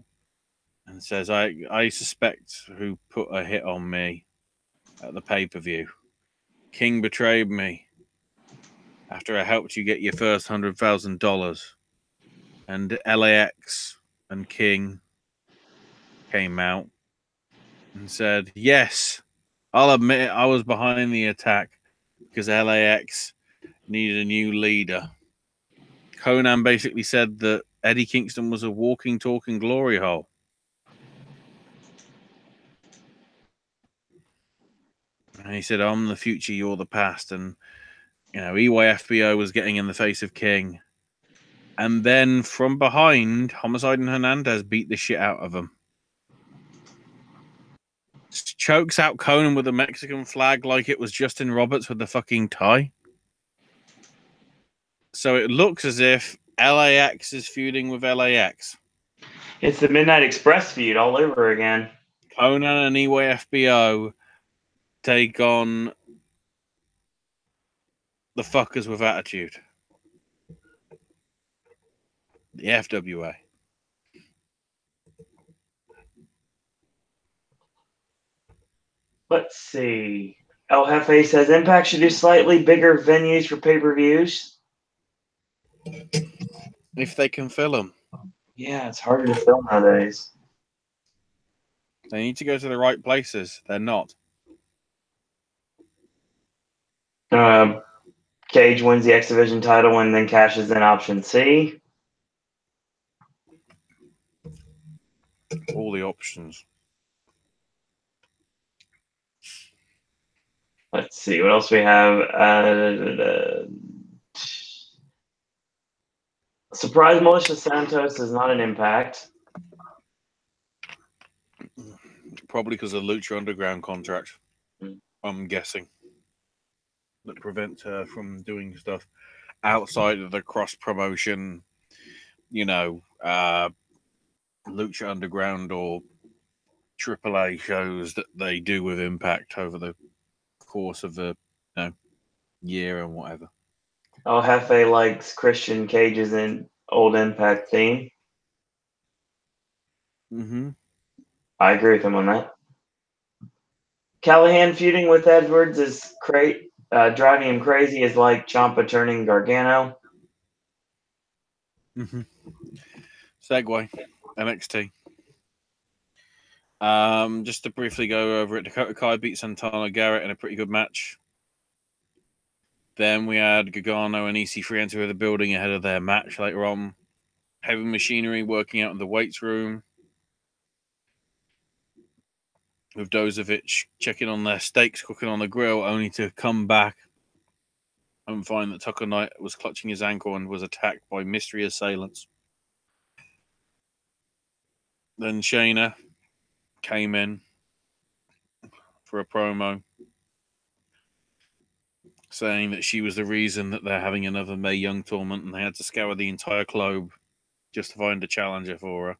and says, I suspect who put a hit on me at the pay-per-view. King betrayed me after I helped you get your first $100,000. And LAX and King came out and said, yes, I'll admit it, I was behind the attack because LAX needed a new leader. Conan basically said that Eddie Kingston was a walking, talking glory hole. And he said, I'm the future, you're the past. And, EYFBO was getting in the face of King. And then from behind, Homicide and Hernandez beat the shit out of him. Chokes out Conan with a Mexican flag like it was Justin Roberts with the fucking tie. So it looks as if LAX is feuding with LAX. It's the Midnight Express feud all over again. Conan and EYFBO take on the fuckers with attitude. The FWA. Let's see. El Jefe says Impact should do slightly bigger venues for pay-per-views. If they can fill them. Yeah, it's harder to fill nowadays. They need to go to the right places. They're not. Cage wins the X Division title and then cashes in option C. All the options. Let's see. What else we have? Surprise Militia Santos is not an Impact. Probably because of Lucha Underground contract. I'm guessing. That prevents her from doing stuff outside of the cross promotion, Lucha Underground or AAA shows that they do with Impact over the course of the year and whatever. El Jefe likes Christian Cage's old Impact theme. Mm-hmm. I agree with him on that. Callahan feuding with Edwards is driving him crazy is like Ciampa turning Gargano. Mm-hmm. Segway. NXT. Just to briefly go over it, Dakota Kai beat Santana Garrett in a pretty good match. Then we had Gargano and EC3 enter the building ahead of their match later on. Heavy Machinery working out in the weights room. With Dozovic checking on their steaks cooking on the grill, only to come back and find that Tucker Knight was clutching his ankle and was attacked by mystery assailants. Then Shayna came in for a promo saying that she was the reason that they're having another Mae Young tournament and they had to scour the entire globe just to find a challenger for her.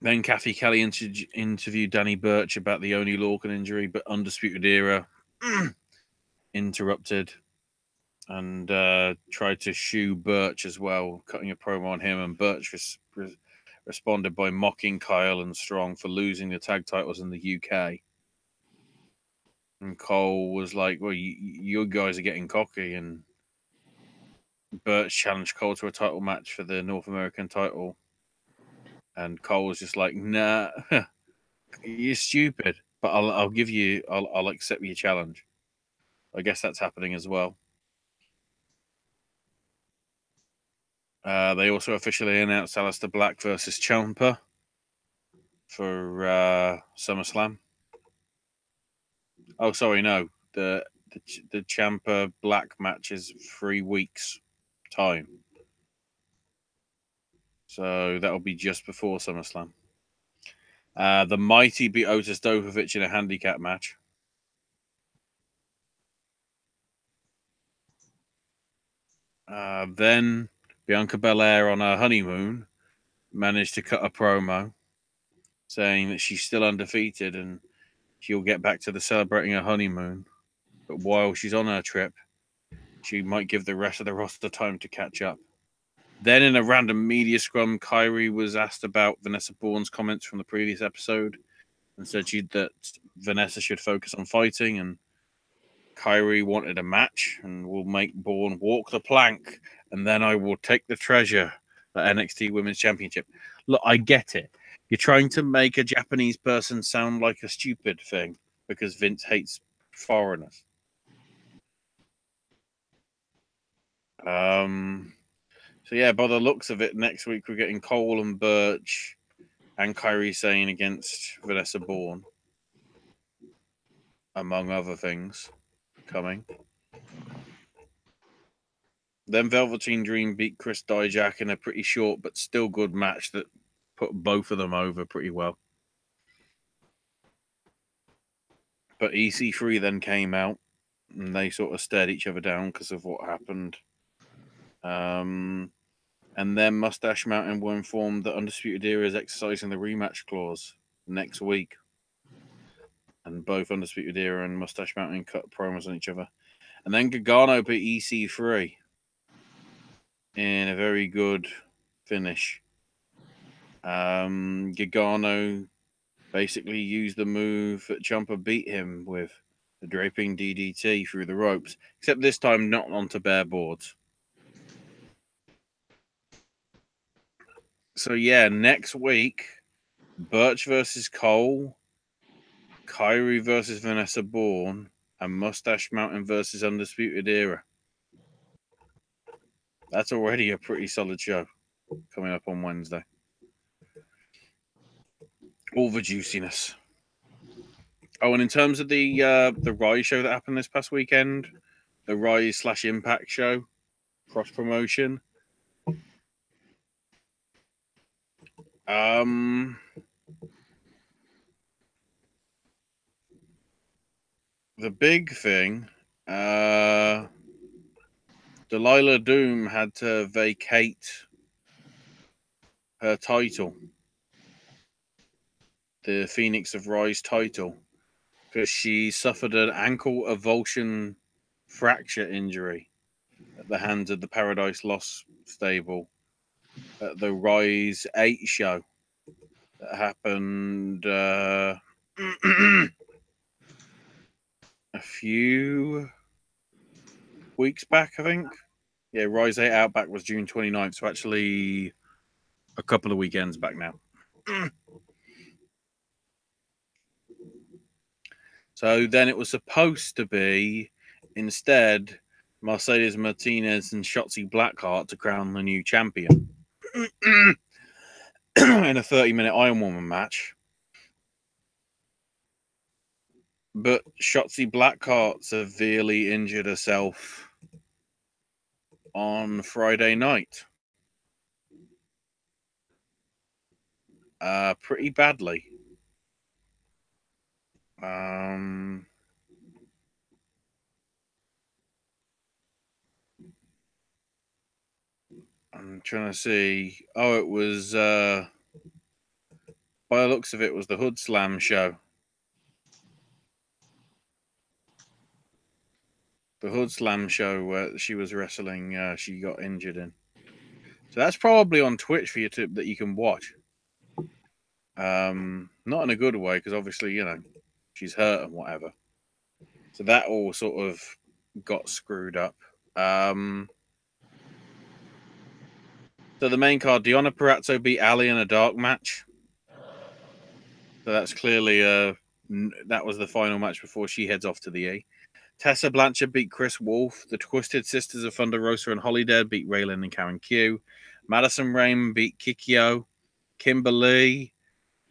Then Kathy Kelly interviewed Danny Burch about the Oney Lorcan injury, but Undisputed Era interrupted and tried to shoo Burch as well, cutting a promo on him. And Burch responded by mocking Kyle and Strong for losing the tag titles in the UK. And Cole was like, well, you guys are getting cocky. And Burch challenged Cole to a title match for the North American title. And Cole was just like, nah, you're stupid. But I'll accept your challenge. I guess that's happening as well. They also officially announced Aleister Black versus Ciampa for SummerSlam. Oh, sorry, no. The Ciampa Black match is 3 weeks' time. So that'll be just before SummerSlam. The Mighty beat Otis Dovovich in a handicap match. Then Bianca Belair on her honeymoon managed to cut a promo saying that she's still undefeated and she'll get back to the celebrating her honeymoon. But while she's on her trip, she might give the rest of the roster time to catch up. Then in a random media scrum, Kyrie was asked about Vanessa Bourne's comments from the previous episode and said that Vanessa should focus on fighting, and Kyrie wanted a match and will make Bourne walk the plank, and then I will take the treasure, the NXT Women's Championship. Look, I get it. You're trying to make a Japanese person sound like a stupid thing because Vince hates foreigners. So yeah, by the looks of it, next week we're getting Cole and Burch and Kairi Sane against Vanessa Bourne, among other things, coming. Then Velveteen Dream beat Chris Dijak in a pretty short but still good match that put both of them over pretty well. But EC3 then came out and they sort of stared each other down because of what happened. And then Mustache Mountain were informed that Undisputed Era is exercising the rematch clause next week. And both Undisputed Era and Mustache Mountain cut promos on each other. And then Gargano beat EC3 in a very good finish. Gargano basically used the move that Ciampa beat him with, the draping DDT through the ropes, except this time not onto bare boards. So yeah, next week, Burch versus Cole, Kyrie versus Vanessa Bourne, and Mustache Mountain versus Undisputed Era. That's already a pretty solid show coming up on Wednesday. All the juiciness. Oh, and in terms of the Rise show that happened this past weekend, the Rise / Impact show, cross promotion. The big thing, Delilah Doom had to vacate her title, the Phoenix of Rise title, because she suffered an ankle avulsion fracture injury at the hands of the Paradise Lost stable at the Rise 8 show that happened a few weeks back, I think. Yeah, Rise 8 Outback was June 29th, so actually a couple of weekends back now. So then it was supposed to be, instead, Mercedes Martinez and Shotzi Blackheart to crown the new champion in a 30-minute Iron Woman match. But Shotzi Blackheart severely injured herself on Friday night. Pretty badly. I'm trying to see. Oh, it was, by the looks of it, was the Hood Slam show. The Hood Slam show where she was wrestling, she got injured in. So that's probably on Twitch for you that you can watch. Not in a good way, because obviously, she's hurt and whatever. So that all sort of got screwed up. So the main card, Deonna Purrazzo beat Ali in a dark match. So that's clearly that was the final match before she heads off to the E. Tessa Blanchard beat Chris Wolf. The Twisted Sisters of Thunder Rosa and Holiday beat Raylan and Karen Q. Madison Rain beat Kikyo. Kimberly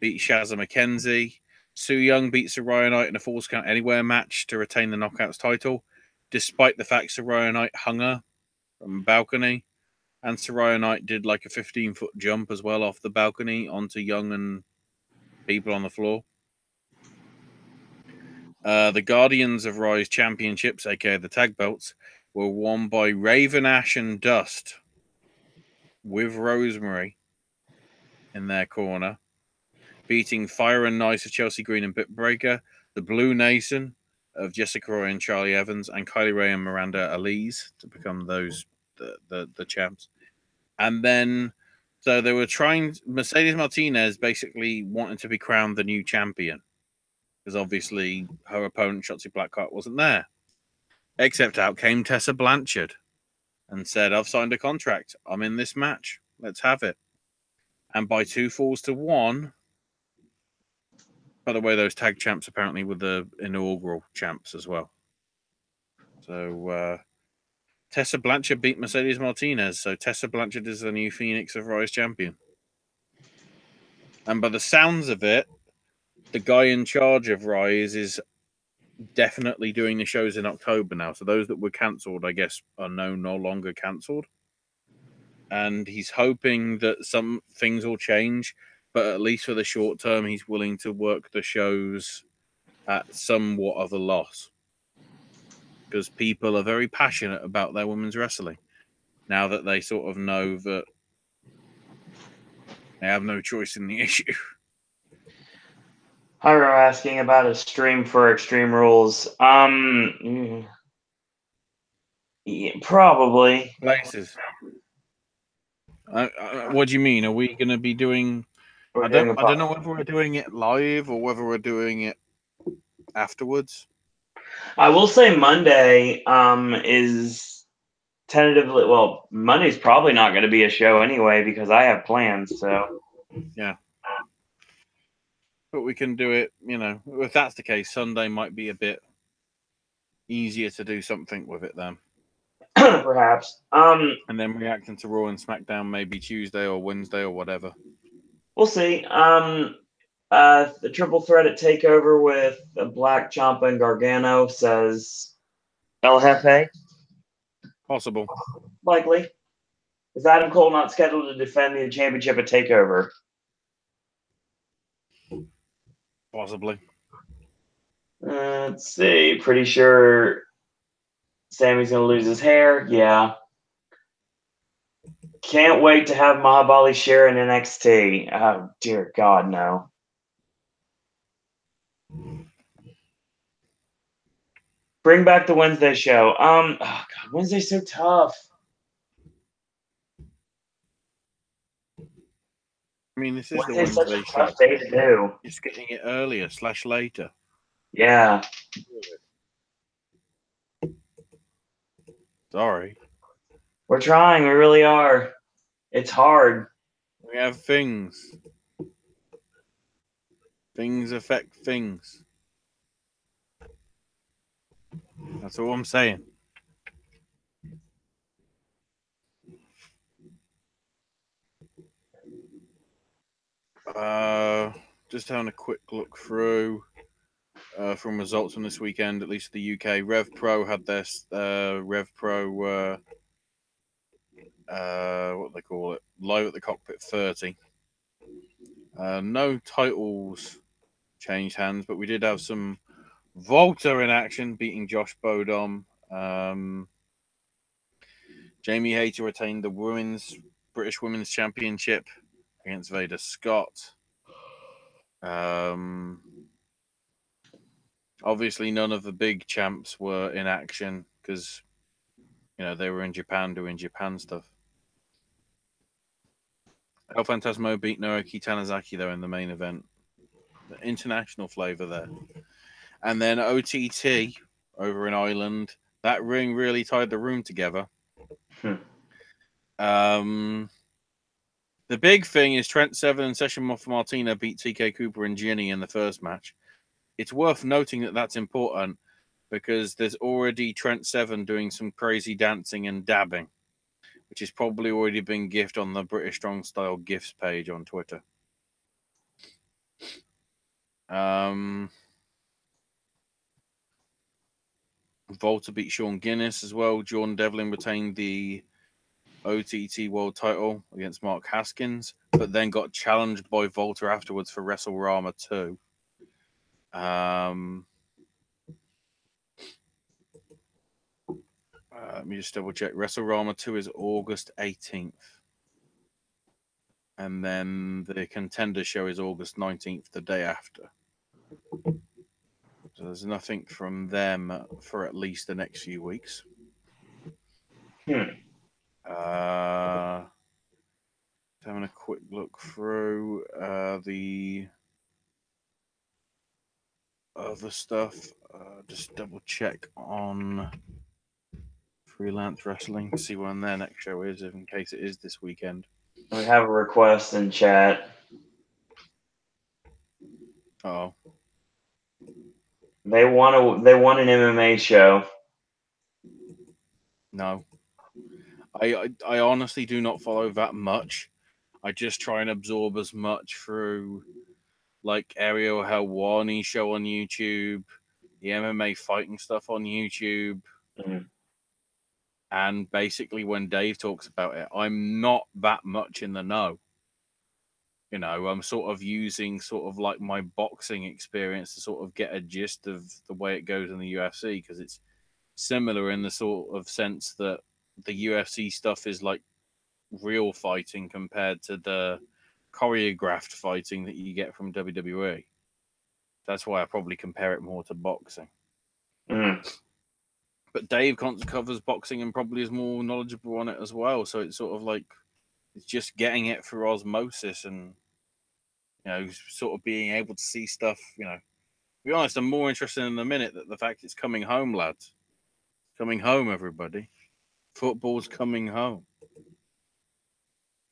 beat Shazza McKenzie. Sue Young beat Soraya Knight in a Falls Count Anywhere match to retain the Knockouts title, despite the fact Soraya Knight hung her from a balcony. And Soraya Knight did like a 15-foot jump as well off the balcony onto Young and people on the floor. The Guardians of Rise Championships, aka the tag belts, were won by Raven Ash and Dust with Rosemary in their corner, beating Fire and Nice of Chelsea Green and Bitbreaker, the Blue Nation of Jessica Roy and Charlie Evans, and Kylie Ray and Miranda Elise to become those the champs. And then, so they were trying, Mercedes Martinez basically wanted to be crowned the new champion, because obviously her opponent, Shotzi Blackheart, wasn't there. Except out came Tessa Blanchard and said, I've signed a contract. I'm in this match. Let's have it. And by 2 falls to 1, by the way, those tag champs apparently were the inaugural champs as well. So Tessa Blanchard beat Mercedes Martinez. So Tessa Blanchard is the new Phoenix of Rise champion. And by the sounds of it, the guy in charge of Rise is definitely doing the shows in October now. So those that were cancelled, I guess, are no longer cancelled. And he's hoping that some things will change, but at least for the short term, he's willing to work the shows at somewhat of a loss, because people are very passionate about their women's wrestling now that they sort of know that they have no choice in the issue. Hyro asking about a stream for Extreme Rules. Yeah, probably. Places. What do you mean? Are we going to be doing? I don't know whether we're doing it live or whether we're doing it afterwards. I will say Monday is tentatively. Well, Monday's probably not going to be a show anyway because I have plans. So yeah. But we can do it, if that's the case, Sunday might be a bit easier to do something with it then. Perhaps. And then reacting to Raw and SmackDown maybe Tuesday or Wednesday or whatever. We'll see. The triple threat at Takeover with Black, Ciampa, and Gargano says El Jefe. Possible. Likely. Is Adam Cole not scheduled to defend the championship at Takeover? Possibly. Let's see. Pretty sure Sammy's going to lose his hair. Yeah. Can't wait to have Mahabali share in NXT. Oh, dear God, no. Bring back the Wednesday show. Oh God, Wednesday's so tough. I mean, this is Wednesday's the Wednesday such a tough day to do. Just getting it earlier / later. Yeah. Sorry. We're trying. We really are. It's hard. We have things. Things affect things. That's all I'm saying. Just having a quick look through. from results from this weekend, at least the UK. Rev Pro had their Rev Pro, what do they call it? Live at the Cockpit 30. No titles changed hands, but we did have some Volta in action, beating Josh Bodom. Jamie Hayter retained the British Women's Championship against Veda Scott. Obviously, none of the big champs were in action because, they were in Japan doing Japan stuff. El Phantasmo beat Naoki Tanizaki, though, in the main event. The international flavor there. And then OTT over in Ireland. That ring really tied the room together. The big thing is Trent Seven and Session Moff Martina beat TK Cooper and Ginny in the first match. It's worth noting that that's important because there's already Trent Seven doing some crazy dancing and dabbing, which has probably already been gift on the British Strong Style gifts page on Twitter. Volta beat Sean Guinness as well. Jordan Devlin retained the OTT World title against Mark Haskins, but then got challenged by Volta afterwards for WrestleRama 2. Let me just double check. WrestleRama 2 is August 18th. And then the Contender Show is August 19th, the day after. So there's nothing from them for at least the next few weeks. Having a quick look through the other stuff. Just double check on Freelance Wrestling to see when their next show is, in case it is this weekend. We have a request in chat. Oh, They want an MMA show. No. I honestly do not follow that much. I just try and absorb as much through like Ariel Helwani show on YouTube, the MMA fighting stuff on YouTube. And basically when Dave talks about it, I'm not that much in the know. I'm sort of using sort of like my boxing experience to sort of get a gist of the way it goes in the UFC, because it's similar in the sort of sense that the UFC stuff is like real fighting compared to the choreographed fighting that you get from WWE. That's why I probably compare it more to boxing. But Dave covers boxing and probably is more knowledgeable on it as well. So it's sort of like it's just getting it through osmosis and sort of being able to see stuff. To be honest, I'm more interested in the minute that the fact it's coming home, lads. Coming home, everybody. Football's coming home.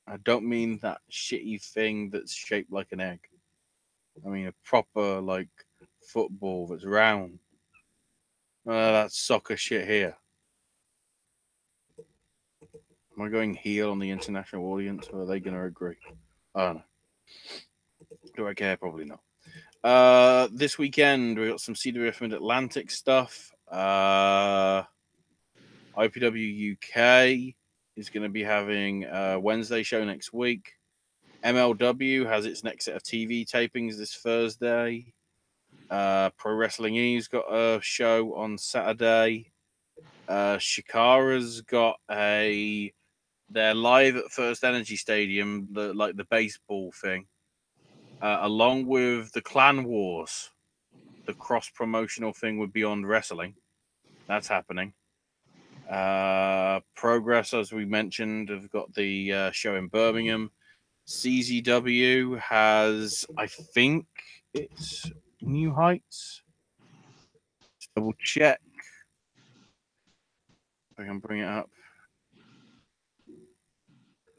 I don't mean that shitty thing that's shaped like an egg. I mean a proper, like, football that's round. That soccer shit here. Am I going heel on the international audience, or are they going to agree? I don't know. Do I care? Probably not. This weekend, we got some CWF Mid-Atlantic stuff. IPW UK is going to be having a Wednesday show next week. MLW has its next set of TV tapings this Thursday. Pro Wrestling E's got a show on Saturday. Shikara's got they're live at First Energy Stadium, the baseball thing, along with the Clan Wars, the cross promotional thing with Beyond Wrestling. That's happening. Progress, as we mentioned, have got the show in Birmingham. CZW has, I think it's New Heights. Just double check. If I can bring it up.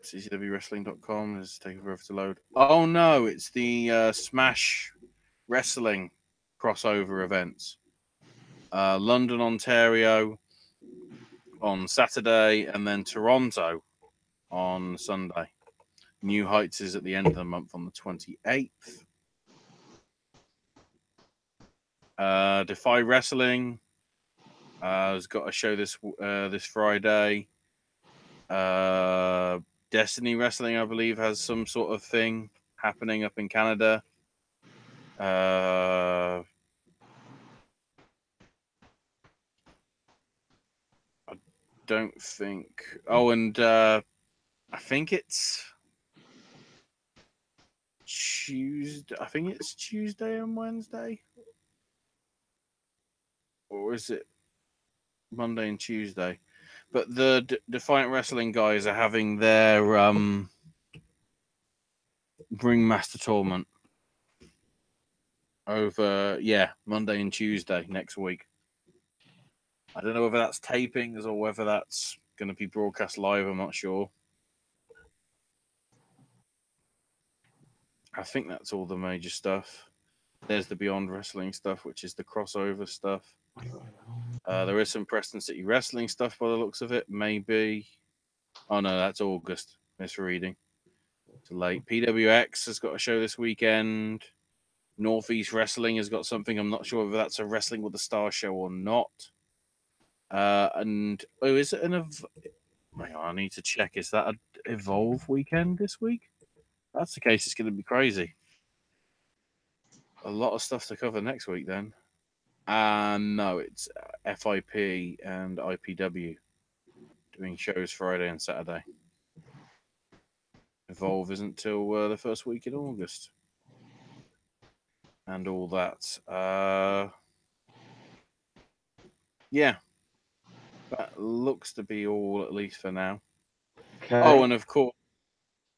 CCWWrestling.com is taking forever to load. Oh no, it's the Smash Wrestling crossover events. London, Ontario on Saturday, and then Toronto on Sunday. New Heights is at the end of the month on the 28th. Defy Wrestling has got a show this Friday. Destiny Wrestling, I believe, has some sort of thing happening up in Canada. I don't think. Oh, and I think it's Tuesday. I think it's Tuesday and Wednesday, or is it Monday and Tuesday? But the Defiant Wrestling guys are having their Ringmaster tournament over Monday and Tuesday next week. I don't know whether that's tapings or whether that's going to be broadcast live. I'm not sure. I think that's all the major stuff. There's the Beyond Wrestling stuff, which is the crossover stuff. There is some Preston City Wrestling stuff by the looks of it. Maybe. Oh, no, that's August. Misreading. It's late. PWX has got a show this weekend. Northeast Wrestling has got something. I'm not sure whether that's a Wrestling with the Star show or not. Is it hang on, I need to check. Is that an Evolve weekend this week? If that's the case, it's going to be crazy. A lot of stuff to cover next week then. No, it's FIP and IPW doing shows Friday and Saturday. Evolve isn't till the first week in August. And all that. That looks to be all, at least for now. Okay. Oh, and of course,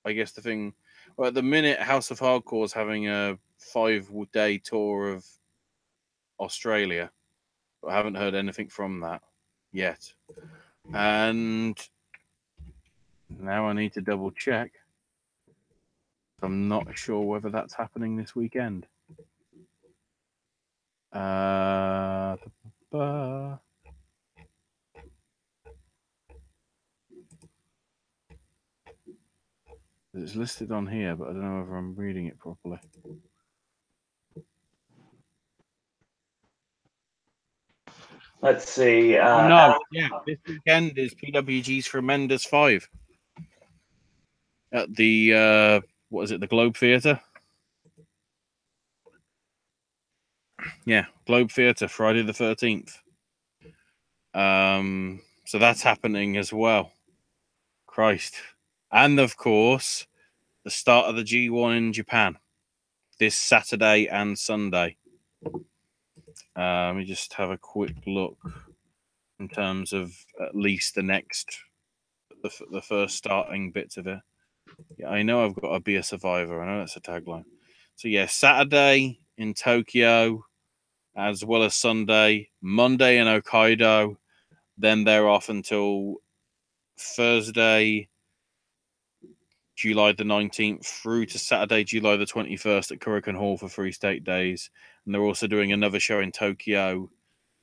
I guess the thing... Well, at the minute, House of Hardcore is having a 5-day tour of Australia. But I haven't heard anything from that yet. And now I need to double check. I'm not sure whether that's happening this weekend. It's listed on here, but I don't know whether I'm reading it properly. Let's see. This weekend is PWG's Tremendous 5 at the the Globe Theatre? Yeah, Globe Theatre, Friday the 13th. So that's happening as well. Christ. And of course, the start of the G1 in Japan this Saturday and Sunday. Let me just have a quick look in terms of at least the first starting bits of it. Yeah, I know I've got to be a survivor. I know that's a tagline. So yeah, Saturday in Tokyo, as well as Sunday, Monday in Hokkaido. Then they're off until Thursday, July the 19th, through to Saturday, July the 21st at Kurikan Hall for 3 state days. And they're also doing another show in Tokyo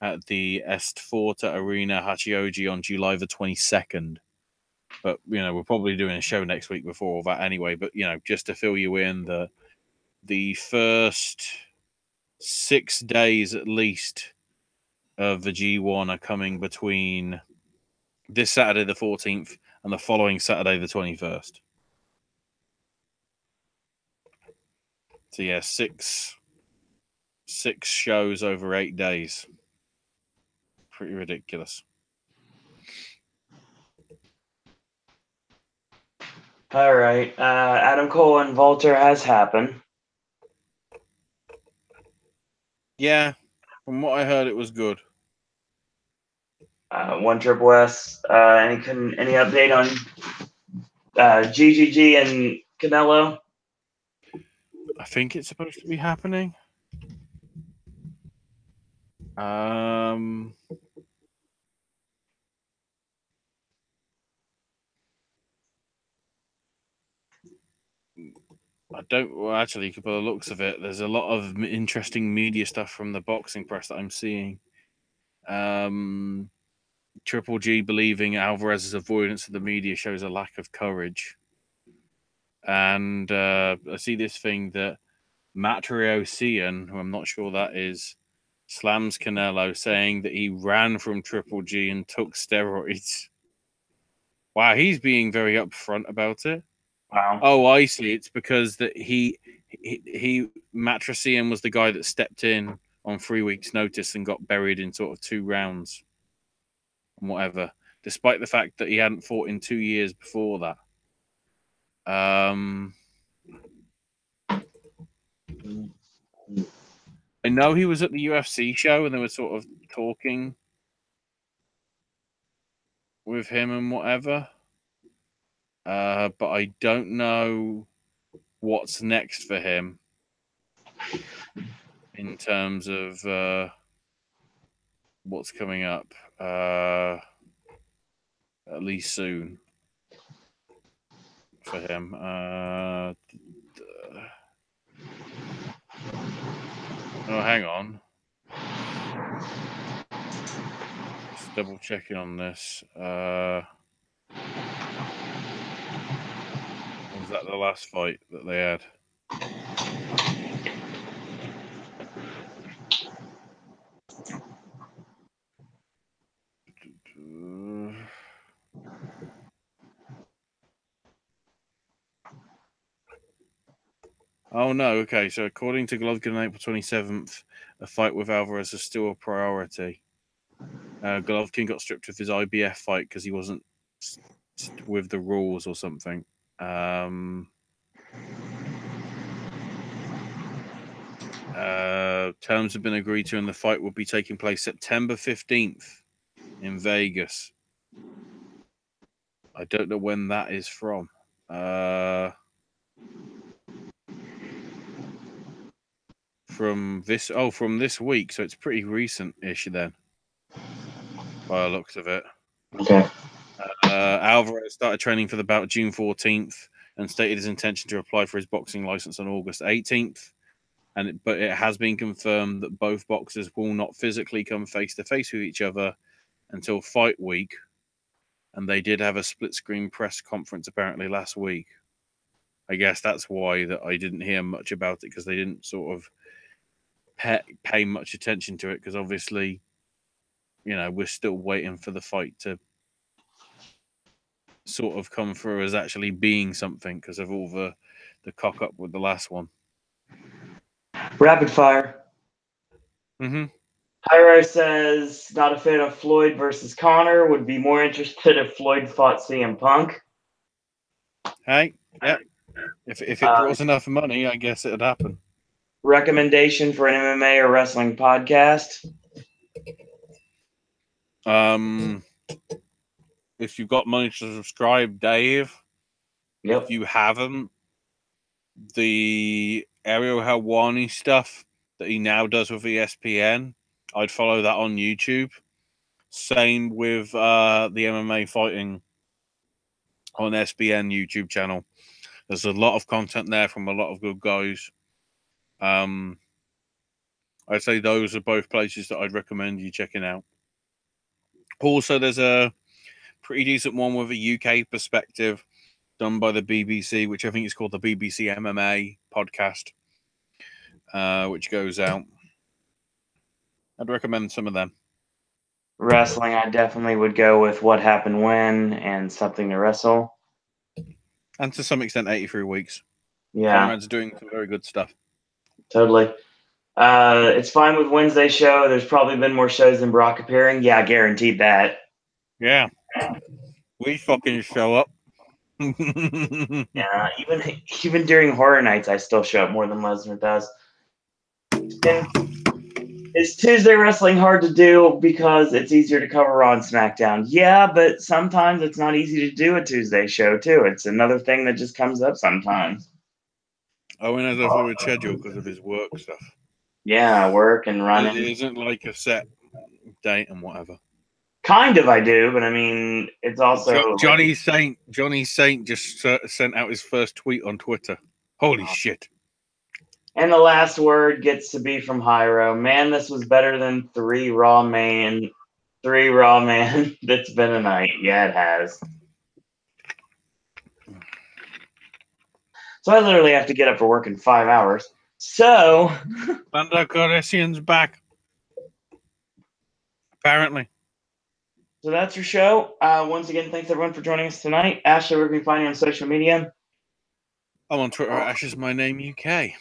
at the Est Forte Arena Hachioji on July the 22nd. But, we're probably doing a show next week before all that anyway. But, just to fill you in, the first 6 days at least of the G1 are coming between this Saturday the 14th and the following Saturday the 21st. So yeah, six shows over 8 days. Pretty ridiculous. All right. Adam Cole and Volter has happened. Yeah, from what I heard, it was good. One Triple S. Any update on GGG and Canelo? I think it's supposed to be happening. I don't. Well, actually, by the looks of it, there's a lot of interesting media stuff from the boxing press that I'm seeing. Triple G believing Alvarez's avoidance of the media shows a lack of courage. And I see this thing that Matt Riosian, who I'm not sure that is, slams Canelo, saying that he ran from Triple G and took steroids. Wow, he's being very upfront about it. Wow. Oh, I see. It's because that Matrician was the guy that stepped in on 3 weeks' notice and got buried in sort of 2 rounds and whatever, despite the fact that he hadn't fought in 2 years before that. I know he was at the UFC show and they were sort of talking with him and whatever. But I don't know what's next for him in terms of what's coming up. At least soon for him. Oh, hang on. Just double checking on this. Was that the last fight that they had? Oh no, okay. So according to Golovkin on April 27th, a fight with Alvarez is still a priority. Golovkin got stripped of his IBF fight because he wasn't with the rules or something. Terms have been agreed to and the fight will be taking place September 15th in Vegas. I don't know when that is from. From this week, so it's pretty recent-ish then, by the looks of it. Okay. Alvarez started training for the bout June 14th and stated his intention to apply for his boxing license on August 18th. But it has been confirmed that both boxers will not physically come face-to-face with each other until fight week. And they did have a split-screen press conference apparently last week. I guess that's why that I didn't hear much about it, because they didn't sort of pay much attention to it, because obviously, we're still waiting for the fight to sort of come through as actually being something because of all the cock up with the last one. Rapid fire. Mm-hmm. Hyro says not a fan of Floyd versus Connor. Would be more interested if Floyd fought CM Punk. Hey, yeah. If it draws enough money, I guess it'd happen. Recommendation for an MMA or wrestling podcast? If you've got money to subscribe, Dave. Yep. If you haven't, the Ariel Helwani stuff that he now does with ESPN, I'd follow that on YouTube. Same with the MMA fighting on SBN YouTube channel. There's a lot of content there from a lot of good guys. I'd say those are both places that I'd recommend you checking out. Also, there's a pretty decent one with a UK perspective done by the BBC, which I think is called the BBC MMA podcast, which goes out. I'd recommend some of them. Wrestling, I definitely would go with What Happened When and Something to Wrestle. And to some extent, 83 Weeks. Yeah. Conrad's doing some very good stuff. Totally. It's fine with Wednesday show. There's probably been more shows than Brock appearing. Yeah, guaranteed that. Yeah. We fucking show up. Yeah, even during horror nights, I still show up more than Lesnar does. And is Tuesday wrestling hard to do because it's easier to cover Raw and SmackDown? Yeah, but sometimes it's not easy to do a Tuesday show, too. It's another thing that just comes up sometimes. Owen has a fluid schedule because of his work stuff. Yeah, work and running. It isn't like a set date and whatever. Kind of, I do, but I mean, it's also Johnny Saint just sent out his first tweet on Twitter. Holy shit! And the last word gets to be from Hyro. Man, this was better than 3 Raw Man. That's been a night. Yeah, it has. So I literally have to get up for work in 5 hours. So Lando Calrissian's back. Apparently. So that's your show. Once again, thanks everyone for joining us tonight. Ashley, where can we find you on social media? I'm on Twitter at Ash's My Name UK.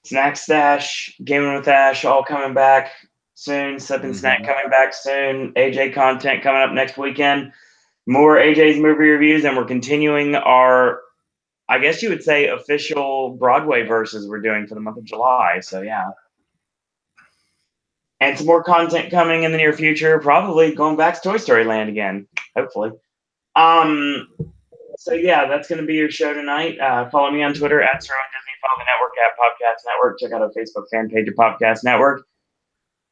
Snack Stash, Gaming with Ash, all coming back soon. Sip and Snack coming back soon. AJ content coming up next weekend. More AJ's movie reviews, and we're continuing our, I guess you would say, official Broadway verses we're doing for the month of July. So, yeah. And some more content coming in the near future, probably going back to Toy Story Land again, hopefully. So, yeah, that's going to be your show tonight. Follow me on Twitter at Sir Disney. Follow the network at Popcast Network. Check out our Facebook fan page of Popcast Network.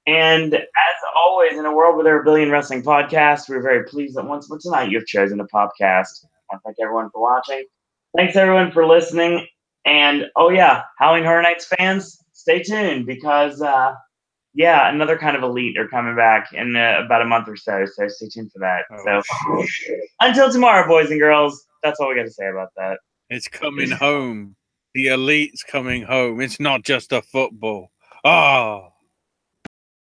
And as always, in a world where there are a billion wrestling podcasts, we're very pleased that once more tonight you have chosen a Popcast. I thank everyone for watching. Thanks, everyone, for listening. And, oh, yeah, Howling Horror Nights fans, stay tuned because, another kind of elite are coming back in about a month or so. So stay tuned for that. Until tomorrow, boys and girls, that's all we got to say about that. It's coming home. The elite's coming home. It's not just a football. Oh.